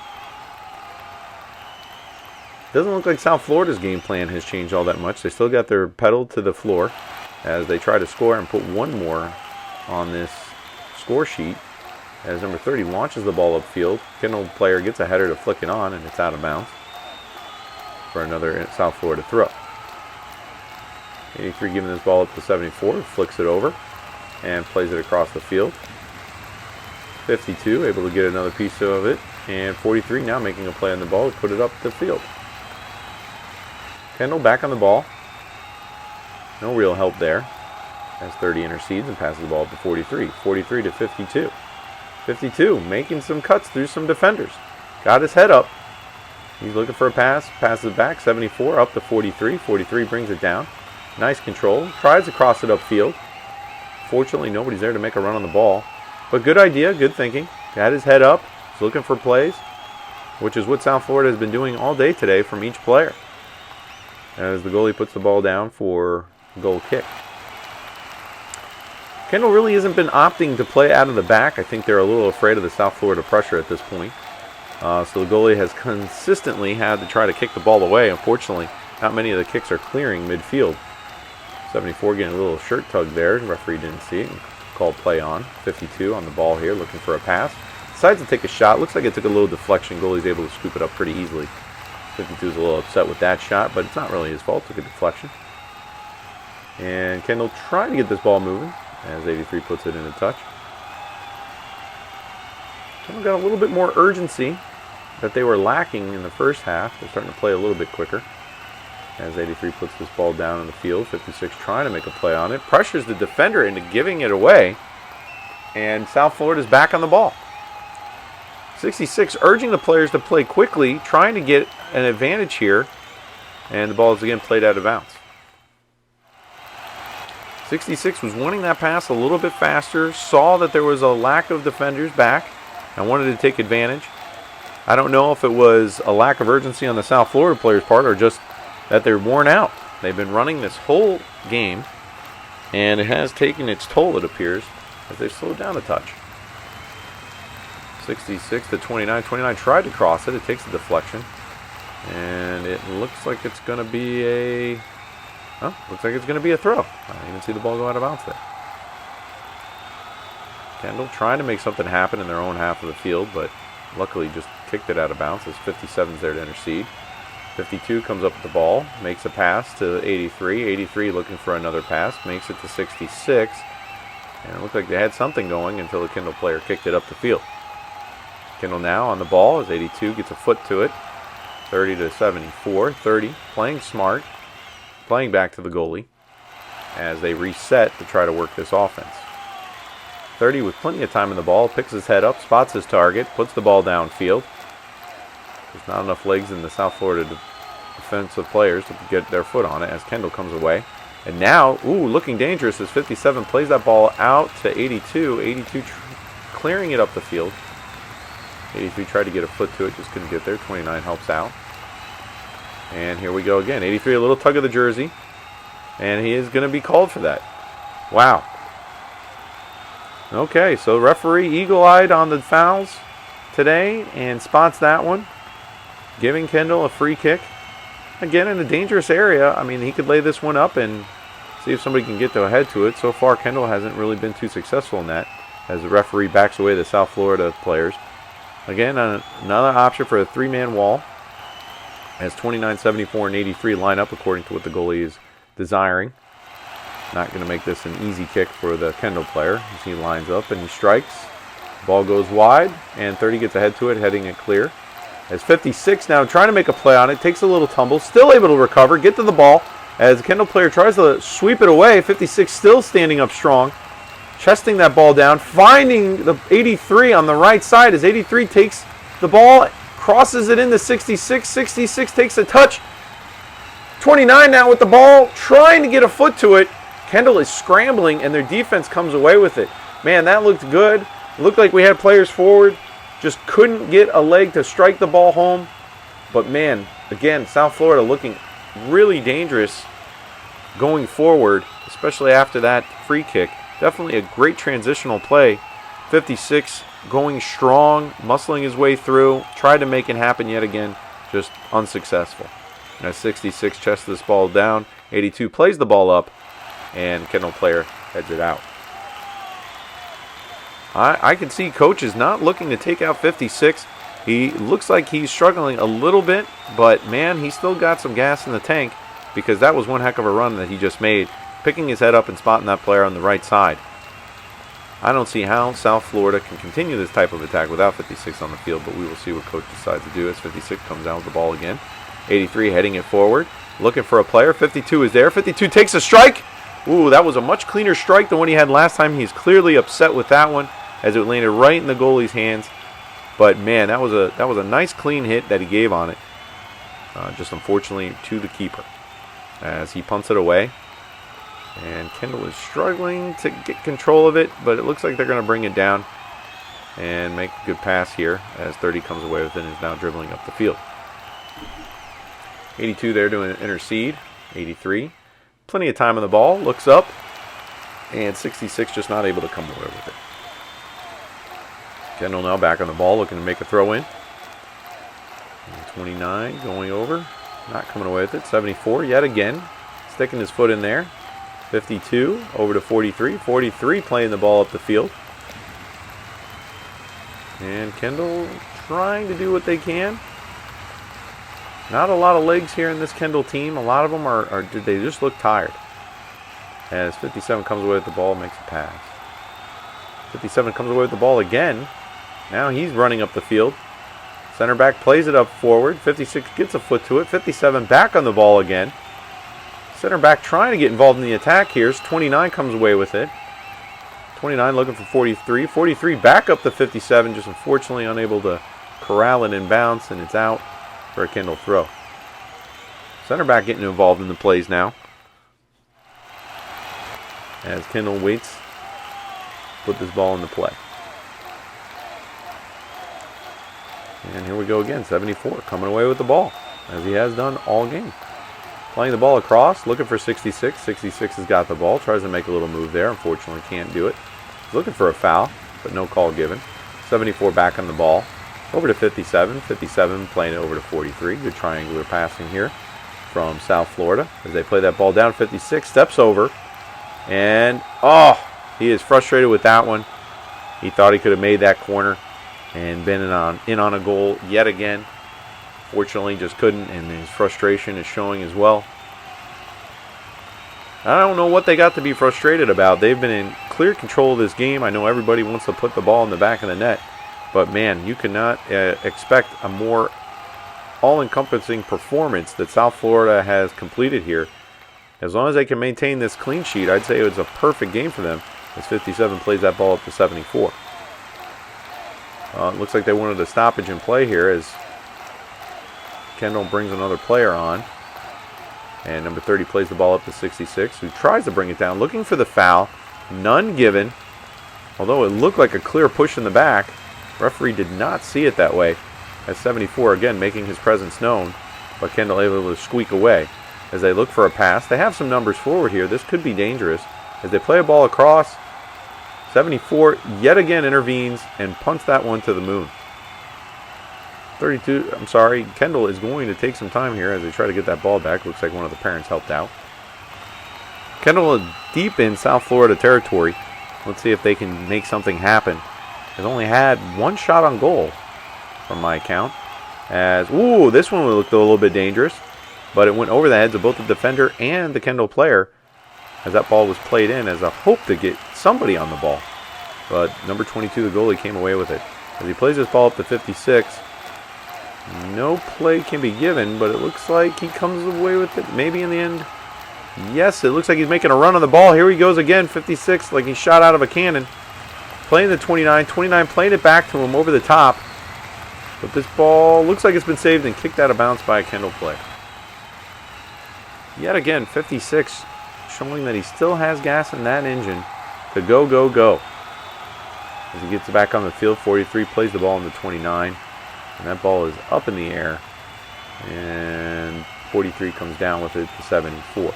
Doesn't look like South Florida's game plan has changed all that much. They still got their pedal to the floor as they try to score and put one more on this score sheet. As number 30 launches the ball upfield. Kendall player gets a header to flick it on, and it's out of bounds for another South Florida throw. 83 giving this ball up to 74, flicks it over, and plays it across the field. 52 able to get another piece of it, and 43 now making a play on the ball to put it up the field. Kendall back on the ball. No real help there as 30 intercedes and passes the ball up to 43. 43 to 52. 52 making some cuts through some defenders. Got his head up. He's looking for a pass. Passes it back. 74 up to 43. 43 brings it down. Nice control. Tries to cross it upfield. Fortunately, nobody's there to make a run on the ball. But good idea. Good thinking. Got his head up. He's looking for plays, which is what South Florida has been doing all day today from each player. As the goalie puts the ball down for a goal kick. Kendall really hasn't been opting to play out of the back. I think they're a little afraid of the South Florida pressure at this point. So the goalie has consistently had to try to kick the ball away. Unfortunately, not many of the kicks are clearing midfield. 74 getting a little shirt tug there. The referee didn't see it and called play on. 52 on the ball here looking for a pass. Decides to take a shot. Looks like it took a little deflection. Goalie's able to scoop it up pretty easily. 52 is a little upset with that shot, but it's not really his fault. Took a deflection. And Kendall trying to get this ball moving as 83 puts it in a touch. Kendall got a little bit more urgency that they were lacking in the first half. They're starting to play a little bit quicker as 83 puts this ball down in the field. 56 trying to make a play on it. Pressures the defender into giving it away. And South Florida's back on the ball. 66 urging the players to play quickly, trying to get an advantage here. And the ball is again played out of bounds. 66 was wanting that pass a little bit faster, saw that there was a lack of defenders back, and wanted to take advantage. I don't know if it was a lack of urgency on the South Florida players' part or just that they're worn out. They've been running this whole game, and it has taken its toll, it appears, as they've slowed down a touch. 66 to 29. 29 tried to cross it. It takes a deflection. And it looks like it's going to be a... Oh, looks like it's going to be a throw. I didn't even see the ball go out of bounds there. Kendall trying to make something happen in their own half of the field, but luckily just kicked it out of bounds as 57's there to intercede. 52 comes up with the ball, makes a pass to 83. 83 looking for another pass, makes it to 66. And it looked like they had something going until the Kendall player kicked it up the field. Kendall now on the ball as 82 gets a foot to it. 30 to 74. 30 playing smart, playing back to the goalie as they reset to try to work this offense. 30 with plenty of time in the ball, picks his head up, spots his target, puts the ball downfield. There's not enough legs in the South Florida defensive players to get their foot on it as Kendall comes away. And now, looking dangerous as 57 plays that ball out to 82. 82 clearing it up the field. 83 tried to get a foot to it, just couldn't get there. 29 helps out. And here we go again. 83, a little tug of the jersey. And he is going to be called for that. Wow. Okay, so referee eagle-eyed on the fouls today and spots that one, giving Kendall a free kick. Again, in a dangerous area. I mean, he could lay this one up and see if somebody can get their head to it. So far, Kendall hasn't really been too successful in that as the referee backs away the South Florida players. Again, another option for a three-man wall as 29, 74, and 83 line up according to what the goalie is desiring. Not going to make this an easy kick for the Kendall player as he lines up and he strikes. Ball goes wide and 30 gets ahead to it, heading it clear. As 56 now trying to make a play on it, takes a little tumble, still able to recover, get to the ball. As the Kendall player tries to sweep it away, 56 still standing up strong, chesting that ball down, finding the 83 on the right side as 83 takes the ball, crosses it into 66. 66 takes a touch. 29 now with the ball, trying to get a foot to it. Kendall is scrambling and their defense comes away with it. Man, that looked good. It looked like we had players forward. Just couldn't get a leg to strike the ball home. But man, again, South Florida looking really dangerous going forward, especially after that free kick. Definitely a great transitional play. 56 going strong, muscling his way through. Tried to make it happen yet again. Just unsuccessful. As 66 chests this ball down, 82 plays the ball up, and Kendall player heads it out. I can see coach is not looking to take out 56. He looks like he's struggling a little bit, but man, he's still got some gas in the tank because that was one heck of a run that he just made, picking his head up and spotting that player on the right side. I don't see how South Florida can continue this type of attack without 56 on the field, but we will see what coach decides to do as 56 comes out with the ball again. 83 heading it forward, looking for a player. 52 is there. 52 takes a strike. Ooh, that was a much cleaner strike than what he had last time. He's clearly upset with that one as it landed right in the goalie's hands. But man, that was a nice clean hit that he gave on it. Just unfortunately to the keeper as he punts it away. And Kendall is struggling to get control of it, but it looks like they're going to bring it down and make a good pass here as 30 comes away with it and is now dribbling up the field. 82 there to intercede. 83. Plenty of time on the ball. Looks up. And 66 just not able to come away with it. Kendall now back on the ball looking to make a throw in. And 29 going over. Not coming away with it. 74 yet again. Sticking his foot in there. 52 over to 43. 43 playing the ball up the field. And Kendall trying to do what they can. Not a lot of legs here in this Kendall team. A lot of them they just look tired. As 57 comes away with the ball, makes a pass. 57 comes away with the ball again. Now he's running up the field. Center back plays it up forward. 56 gets a foot to it. 57 back on the ball again. Center back trying to get involved in the attack here. 29 comes away with it. 29 looking for 43. 43 back up to 57, just unfortunately unable to corral it in bounce, and it's out for a Kendall throw. Center back getting involved in the plays now. As Kendall waits to put this ball into play. And here we go again. 74 coming away with the ball, as he has done all game. Playing the ball across, looking for 66. 66 has got the ball, tries to make a little move there. Unfortunately can't do it. He's looking for a foul, but no call given. 74 back on the ball. Over to 57. 57 playing it over to 43. Good triangular passing here from South Florida. As they play that ball down, 56 steps over. And, he is frustrated with that one. He thought he could have made that corner and been in on a goal yet again. Fortunately, just couldn't, and his frustration is showing as well. I don't know what they got to be frustrated about. They've been in clear control of this game. I know everybody wants to put the ball in the back of the net, but man, you cannot expect a more all-encompassing performance that South Florida has completed here. As long as they can maintain this clean sheet, I'd say it was a perfect game for them as 57 plays that ball up to 74. It looks like they wanted a stoppage in play here as Kendall brings another player on. And number 30 plays the ball up to 66, who tries to bring it down, looking for the foul. None given. Although it looked like a clear push in the back, referee did not see it that way. As 74 again making his presence known, but Kendall able to squeak away. As they look for a pass, they have some numbers forward here. This could be dangerous. As they play a ball across, 74 yet again intervenes and punts that one to the moon. Kendall is going to take some time here as they try to get that ball back. Looks like one of the parents helped out. Kendall is deep in South Florida territory. Let's see if they can make something happen. They've only had one shot on goal from my count. This one looked a little bit dangerous, but it went over the heads of both the defender and the Kendall player as that ball was played in as a hope to get somebody on the ball. But number 22, the goalie, came away with it. As he plays this ball up to 56, no play can be given, but it looks like he comes away with it maybe in the end. Yes, it looks like he's making a run on the ball. Here he goes again, 56, like he shot out of a cannon. Playing the 29. 29 playing it back to him over the top. But this ball looks like it's been saved and kicked out of bounds by a Kendall player. Yet again, 56 showing that he still has gas in that engine to go, go, go. As he gets back on the field, 43 plays the ball in the 29. And that ball is up in the air. And 43 comes down with it to 74.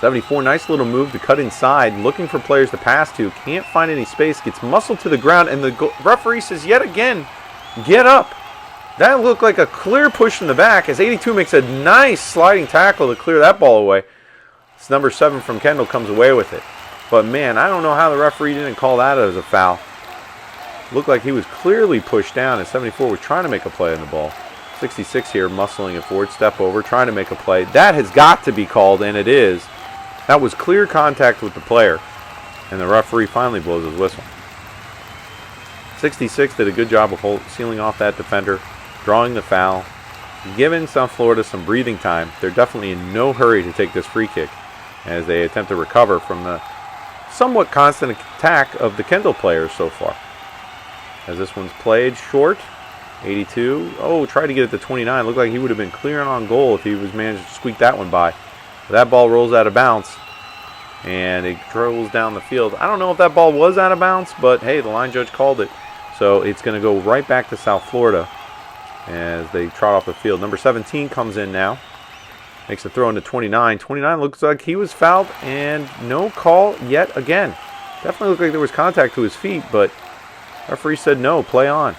74, nice little move to cut inside, looking for players to pass to. Can't find any space, gets muscled to the ground, and the referee says yet again, get up. That looked like a clear push in the back as 82 makes a nice sliding tackle to clear that ball away. It's number 7 from Kendall comes away with it. But man, I don't know how the referee didn't call that as a foul. Looked like he was clearly pushed down as 74 was trying to make a play on the ball. 66 here muscling it forward, step over, trying to make a play. That has got to be called, and it is. That was clear contact with the player, and the referee finally blows his whistle. 66 did a good job of sealing off that defender, drawing the foul, giving South Florida some breathing time. They're definitely in no hurry to take this free kick as they attempt to recover from the somewhat constant attack of the Kendall players so far. As this one's played short, 82. Oh, tried to get it to 29. Looked like he would have been clearing on goal if he was managed to squeak that one by. But that ball rolls out of bounds, and it rolls down the field. I don't know if that ball was out of bounds, but hey, the line judge called it. So it's going to go right back to South Florida as they trot off the field. Number 17 comes in now. Makes a throw into 29. 29 looks like he was fouled, and no call yet again. Definitely looked like there was contact to his feet, but referee said no, play on.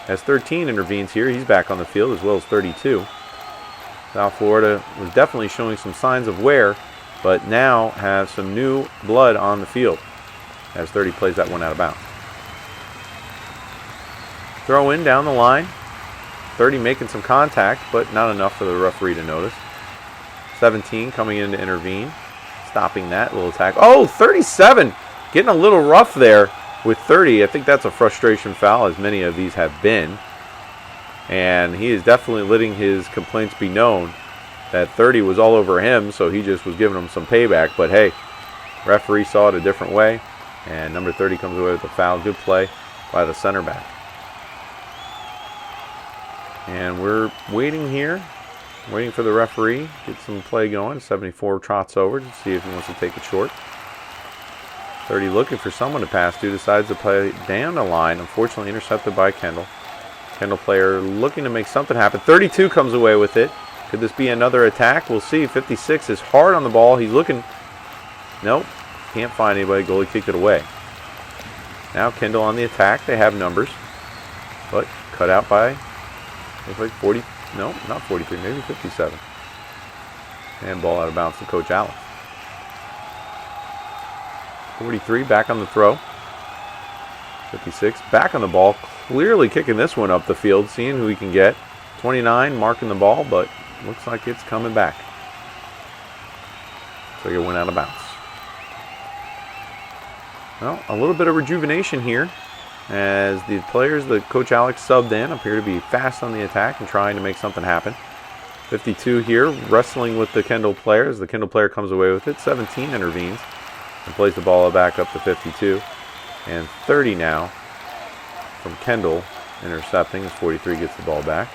As 13 intervenes here, he's back on the field as well as 32. South Florida was definitely showing some signs of wear, but now has some new blood on the field as 30 plays that one out of bounds. Throw in down the line. 30 making some contact, but not enough for the referee to notice. 17 coming in to intervene, stopping that little attack. Oh, 37 getting a little rough there with 30. I think that's a frustration foul, as many of these have been. And he is definitely letting his complaints be known that 30 was all over him, so he just was giving him some payback. But hey, referee saw it a different way, and number 30 comes away with a foul. Good play by the center back. And we're waiting here, waiting for the referee, get some play going. 74 trots over to see if he wants to take it short. 30 looking for someone to pass to, decides to play down the line. Unfortunately intercepted by Kendall. Kendall player looking to make something happen. 32 comes away with it. Could this be another attack? We'll see. 56 is hard on the ball. He's looking. Nope. Can't find anybody. Goalie kicked it away. Now Kendall on the attack. They have numbers. But cut out by, looks like 40. No, not 43. Maybe 57. And ball out of bounds to Coach Allen. 43 back on the throw. 56 back on the ball. Clearly kicking this one up the field. Seeing who he can get. 29 marking the ball, but looks like it's coming back. So it went out of bounds. Well, a little bit of rejuvenation here as the players that Coach Alex subbed in appear to be fast on the attack and trying to make something happen. 52 here, wrestling with the Kendall players. The Kendall player comes away with it. 17 intervenes and plays the ball back up to 52. And 30 now from Kendall intercepting as 43 gets the ball back.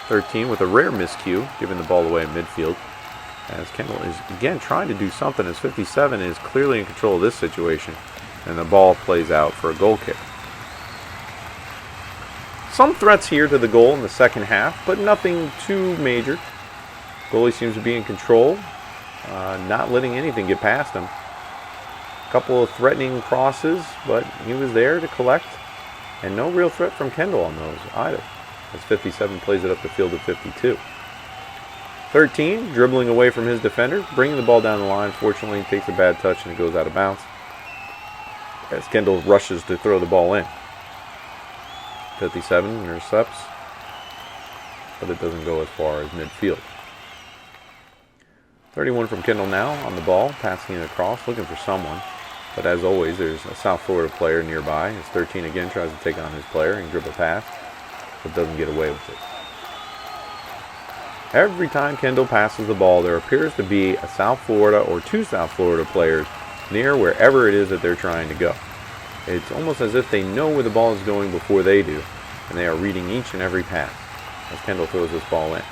13 with a rare miscue, giving the ball away in midfield. As Kendall is again trying to do something, as 57 is clearly in control of this situation. And the ball plays out for a goal kick. Some threats here to the goal in the second half, but nothing too major. Goalie seems to be in control, not letting anything get past him. A couple of threatening crosses, but he was there to collect. And no real threat from Kendall on those either, as 57 plays it up the field at 52. 13, dribbling away from his defender, bringing the ball down the line. Fortunately, he takes a bad touch and it goes out of bounds as Kendall rushes to throw the ball in. 57 intercepts, but it doesn't go as far as midfield. 31 from Kendall now on the ball, passing it across, looking for someone. But as always, there's a South Florida player nearby. As 13 again tries to take on his player and dribble past, but doesn't get away with it. Every time Kendall passes the ball, there appears to be a South Florida or two South Florida players near wherever it is that they're trying to go. It's almost as if they know where the ball is going before they do, and they are reading each and every pass as Kendall throws this ball in.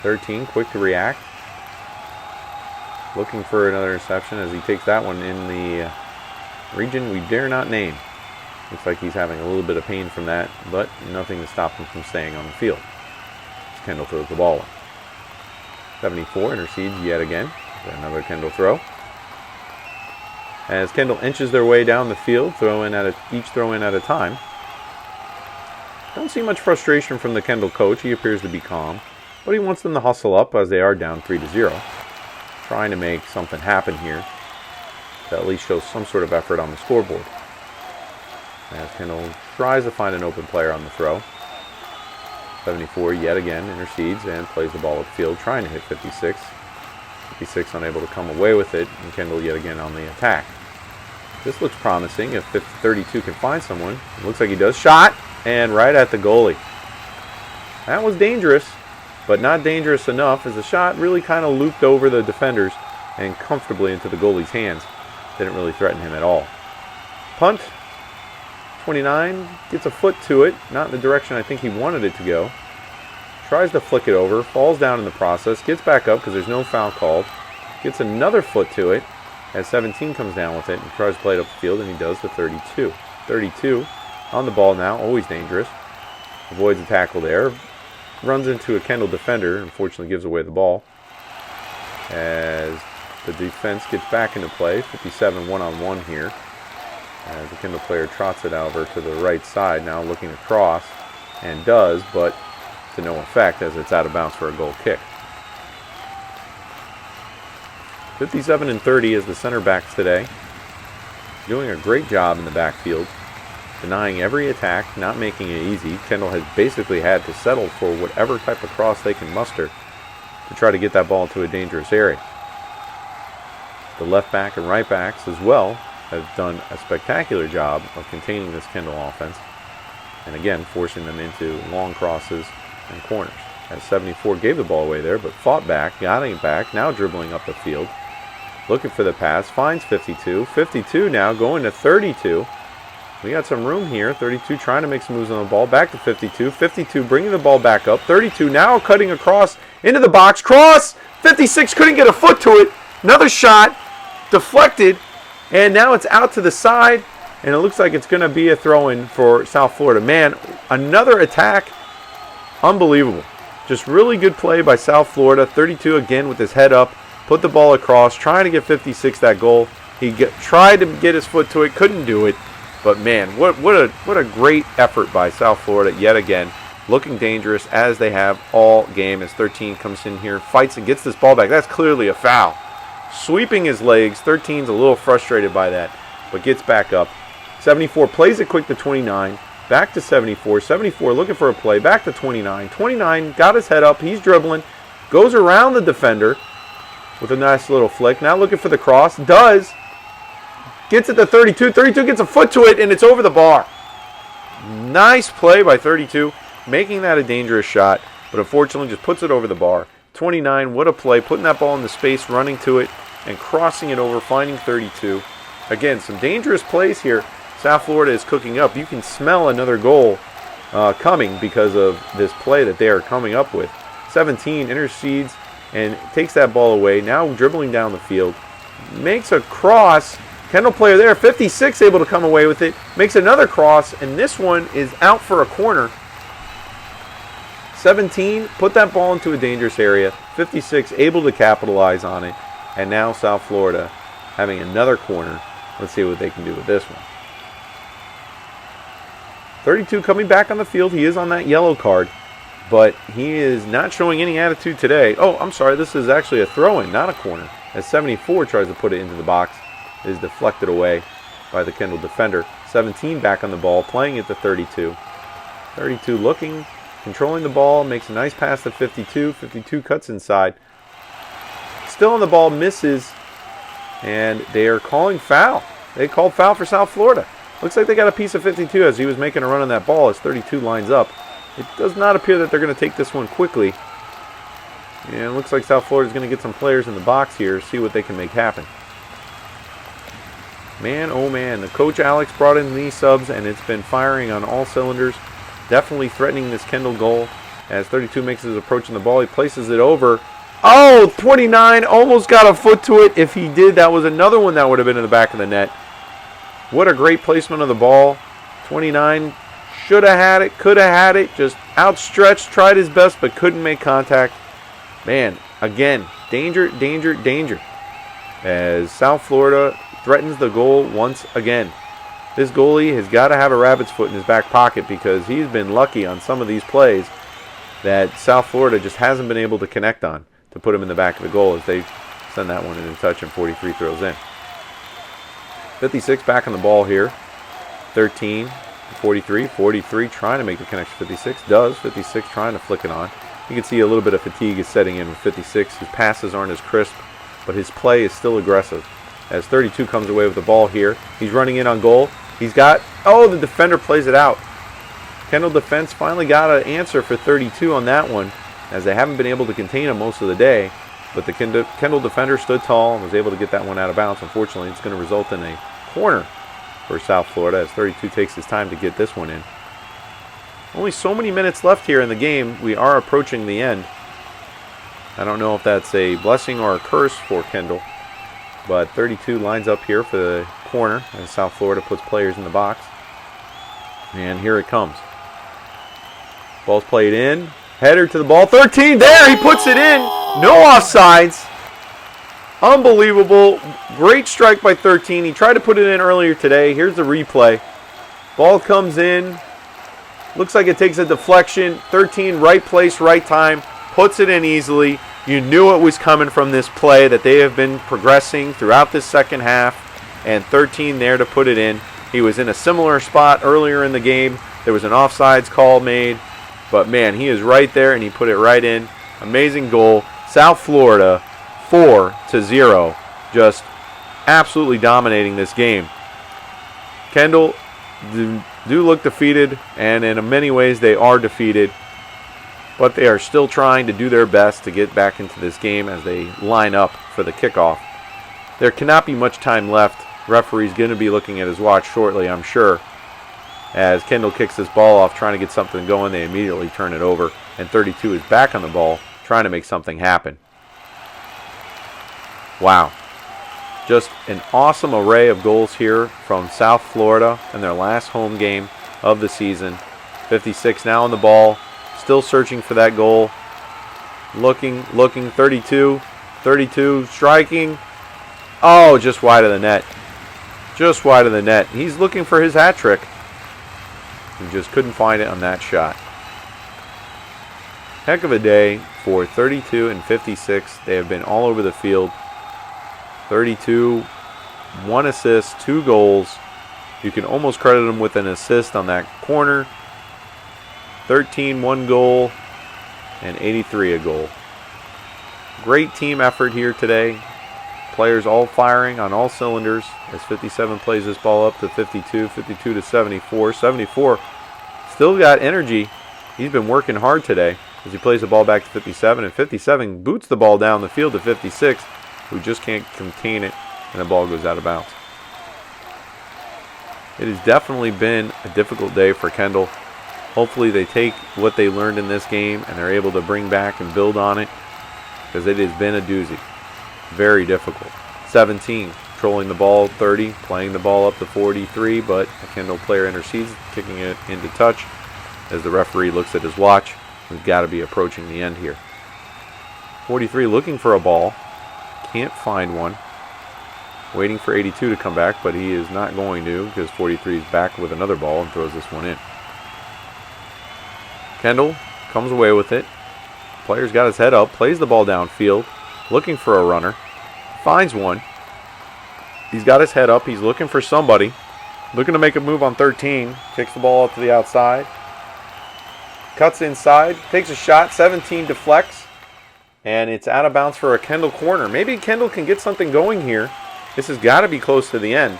13, quick to react. Looking for another interception as he takes that one in the region we dare not name. Looks like he's having a little bit of pain from that, but nothing to stop him from staying on the field. As Kendall throws the ball in. 74 intercedes yet again. Another Kendall throw. As Kendall inches their way down the field, each throw in at a time. Don't see much frustration from the Kendall coach. He appears to be calm, but he wants them to hustle up as they are down 3-0. Trying to make something happen here to at least show some sort of effort on the scoreboard. As Kendall tries to find an open player on the throw. 74 yet again intercedes and plays the ball upfield, trying to hit 56. 56 unable to come away with it, and Kendall yet again on the attack. This looks promising. If 32 can find someone, it looks like he does. Shot, and right at the goalie. That was dangerous, but not dangerous enough, as the shot really kind of looped over the defenders and comfortably into the goalie's hands. Didn't really threaten him at all. Punt. 29 gets a foot to it, not in the direction I think he wanted it to go. Tries to flick it over, falls down in the process, gets back up because there's no foul called. Gets another foot to it as 17 comes down with it and tries to play it up the field, and he does to 32. 32 on the ball now, always dangerous. Avoids a tackle there. Runs into a Kendall defender, unfortunately gives away the ball. As the defense gets back into play, 57 one-on-one here. As the Kendall player trots it over to the right side, now looking across, and does, but to no effect as it's out of bounds for a goal kick. 57 and 30 as the center backs today. Doing a great job in the backfield, denying every attack, not making it easy. Kendall has basically had to settle for whatever type of cross they can muster to try to get that ball into a dangerous area. The left back and right backs as well have done a spectacular job of containing this Kendall offense, and again forcing them into long crosses and corners. As 74 gave the ball away there, but fought back, got it back, now dribbling up the field, looking for the pass, finds 52. 52 now going to 32. We got some room here. 32 trying to make some moves on the ball, back to 52. 52 bringing the ball back up. 32 now cutting across into the box. Cross! 56 couldn't get a foot to it. Another shot, deflected, and now it's out to the side, and it looks like it's going to be a throw-in for South Florida. Man, another attack. Unbelievable. Just really good play by South Florida. 32 again with his head up, put the ball across, trying to get 56 that goal. He tried to get his foot to it, couldn't do it. But man, what a great effort by South Florida yet again. Looking dangerous as they have all game as 13 comes in here, fights and gets this ball back. That's clearly a foul. Sweeping his legs. 13's a little frustrated by that, but gets back up. 74 plays it quick to 29. Back to 74. 74 looking for a play. Back to 29. 29 got his head up. He's dribbling. Goes around the defender with a nice little flick. Now looking for the cross. Does. Gets it to 32. 32 gets a foot to it, and it's over the bar. Nice play by 32. Making that a dangerous shot, but unfortunately just puts it over the bar. 29, what a play. Putting that ball in the space, running to it, and crossing it over, finding 32. Again, some dangerous plays here. South Florida is cooking up. You can smell another goal coming because of this play that they are coming up with. 17 intercedes and takes that ball away. Now dribbling down the field. Makes a cross. Kendall player there. 56 able to come away with it. Makes another cross, and this one is out for a corner. 17 put that ball into a dangerous area. 56 able to capitalize on it. And now South Florida having another corner. Let's see what they can do with this one. 32 coming back on the field. He is on that yellow card, but he is not showing any attitude today. Oh, I'm sorry. This is actually a throw-in, not a corner. As 74 tries to put it into the box, it is deflected away by the Kendall defender. 17 back on the ball, playing it to 32. 32 looking, controlling the ball, makes a nice pass to 52. 52 cuts inside. Still on the ball, misses, and they are calling foul. They called foul for South Florida. Looks like they got a piece of 52 as he was making a run on that ball as 32 lines up. It does not appear that they're going to take this one quickly. And it looks like South Florida is going to get some players in the box here, see what they can make happen. Man, oh man, the coach Alex brought in these subs, and it's been firing on all cylinders. Definitely threatening this Kendall goal. As 32 makes his approach on the ball, he places it over. Oh, 29 almost got a foot to it. If he did, that was another one that would have been in the back of the net. What a great placement of the ball. 29 should have had it, could have had it, just outstretched, tried his best, but couldn't make contact. Man, again, danger, danger, danger. As South Florida threatens the goal once again. This goalie has got to have a rabbit's foot in his back pocket because he's been lucky on some of these plays that South Florida just hasn't been able to connect on to put him in the back of the goal as they send that one in touch and 43 throws in. 56 back on the ball here. 13, 43, 43 trying to make the connection. 56 does. 56 trying to flick it on. You can see a little bit of fatigue is setting in with 56. His passes aren't as crisp, but his play is still aggressive. As 32 comes away with the ball here. He's running in on goal. He's got, the defender plays it out. Kendall defense finally got an answer for 32 on that one, as they haven't been able to contain him most of the day. But the Kendall defender stood tall and was able to get that one out of bounds. Unfortunately, it's going to result in a corner for South Florida as 32 takes his time to get this one in. Only so many minutes left here in the game. We are approaching the end. I don't know if that's a blessing or a curse for Kendall, but 32 lines up here for the corner as South Florida puts players in the box. And here it comes. Ball's played in. Header to the ball. 13 there. He puts it in. No offsides. Unbelievable. Great strike by 13. He tried to put it in earlier today. Here's the replay. Ball comes in. Looks like it takes a deflection. 13, right place, right time. Puts it in easily. You knew it was coming from this play that they have been progressing throughout this second half. And 13 there to put it in. He was in a similar spot earlier in the game. There was an offsides call made. But man, he is right there and he put it right in. Amazing goal. South Florida 4-0. Just absolutely dominating this game. Kendall do look defeated, and in many ways they are defeated. But they are still trying to do their best to get back into this game as they line up for the kickoff. There cannot be much time left. Referee's going to be looking at his watch shortly, I'm sure. As Kendall kicks this ball off, trying to get something going, they immediately turn it over. And 32 is back on the ball, trying to make something happen. Wow. Just an awesome array of goals here from South Florida in their last home game of the season. 56 now on the ball, still searching for that goal. Looking, 32, striking. Oh, just wide of the net. Just wide of the net. He's looking for his hat trick. He just couldn't find it on that shot. Heck of a day for 32 and 56. They have been all over the field. 32, 1 assist, 2 goals. You can almost credit him with an assist on that corner. 13, 1 goal, and 83 a goal. Great team effort here today. Players all firing on all cylinders as 57 plays this ball up to 52, 52 to 74. 74 still got energy. He's been working hard today as he plays the ball back to 57, and 57 boots the ball down the field to 56, who just can't contain it, and the ball goes out of bounds. It has definitely been a difficult day for Kendall. Hopefully they take what they learned in this game and they're able to bring back and build on it, because it has been a doozy. Very difficult. 17, controlling the ball. 30, playing the ball up to 43, but a Kendall player intercedes, kicking it into touch. As the referee looks at his watch, we've got to be approaching the end here. 43 looking for a ball. Can't find one. Waiting for 82 to come back, but he is not going to, because 43 is back with another ball and throws this one in. Kendall comes away with it. Player's got his head up, plays the ball downfield, looking for a runner. Finds one. He's got his head up. He's looking for somebody. Looking to make a move on 13. Kicks the ball up to the outside. Cuts inside. Takes a shot. 17 deflects. And it's out of bounds for a Kendall corner. Maybe Kendall can get something going here. This has got to be close to the end.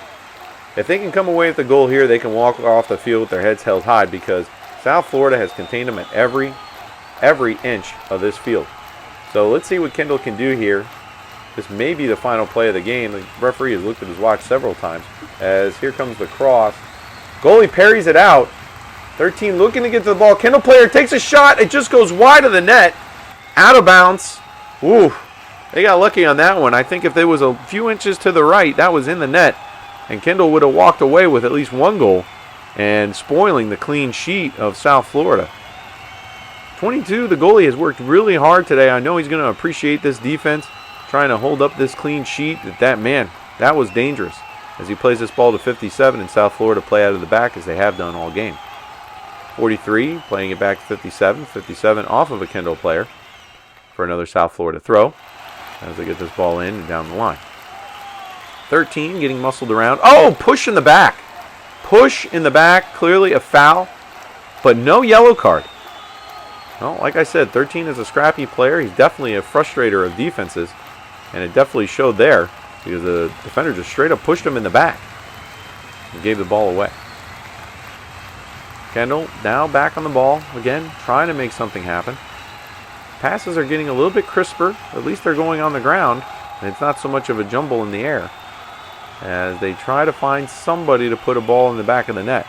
If they can come away with the goal here, they can walk off the field with their heads held high, because South Florida has contained them at every inch of this field. So let's see what Kendall can do here. This may be the final play of the game. The referee has looked at his watch several times as here comes the cross. Goalie parries it out. 13 looking to get to the ball. Kendall player takes a shot. It just goes wide of the net. Out of bounds. Ooh, they got lucky on that one. I think if there was a few inches to the right, that was in the net. And Kendall would have walked away with at least one goal and spoiling the clean sheet of South Florida. 22, the goalie has worked really hard today. I know he's going to appreciate this defense, trying to hold up this clean sheet. That was dangerous. as he plays this ball to 57, and South Florida play out of the back as they have done all game. 43 playing it back to 57. 57 off of a Kendall player for another South Florida throw as they get this ball in and down the line. 13 getting muscled around. Oh, push in the back. Push in the back. Clearly a foul, but no yellow card. Well, like I said, 13 is a scrappy player. He's definitely a frustrator of defenses, and it definitely showed there because the defender just straight up pushed him in the back and gave the ball away. Kendall now back on the ball again, trying to make something happen. Passes are getting a little bit crisper. At least they're going on the ground, and it's not so much of a jumble in the air as they try to find somebody to put a ball in the back of the net.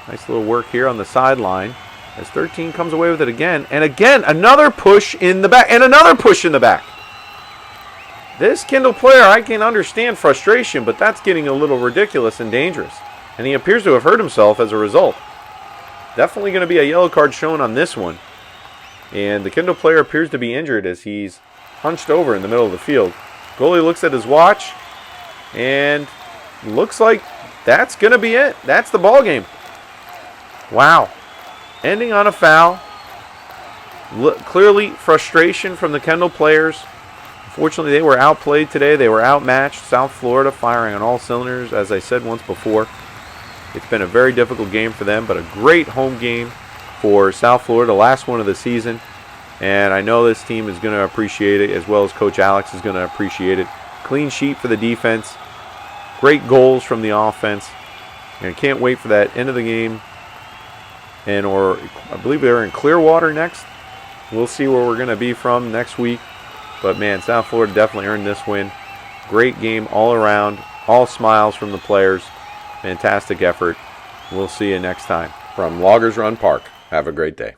Nice little work here on the sideline as 13 comes away with it again, and again another push in the back, and another push in the back. This Kendall player, I can understand frustration, but that's getting a little ridiculous and dangerous, and he appears to have hurt himself as a result. Definitely going to be a yellow card shown on this one, and the Kendall player appears to be injured as he's hunched over in the middle of the field. Goalie looks at his watch, and looks like that's going to be it. That's the ball game. Wow. Ending on a foul. Clearly frustration from the Kendall players. Unfortunately, they were outplayed today. They were outmatched. South Florida firing on all cylinders, as I said once before. It's been a very difficult game for them, but a great home game for South Florida, last one of the season. And I know this team is going to appreciate it, as well as Coach Alex is going to appreciate it. Clean sheet for the defense. Great goals from the offense. And can't wait for that end of the game. Or I believe they're in Clearwater next. We'll see where we're going to be from next week. But man, South Florida definitely earned this win. Great game all around. All smiles from the players. Fantastic effort. We'll see you next time. From Loggers Run Park, have a great day.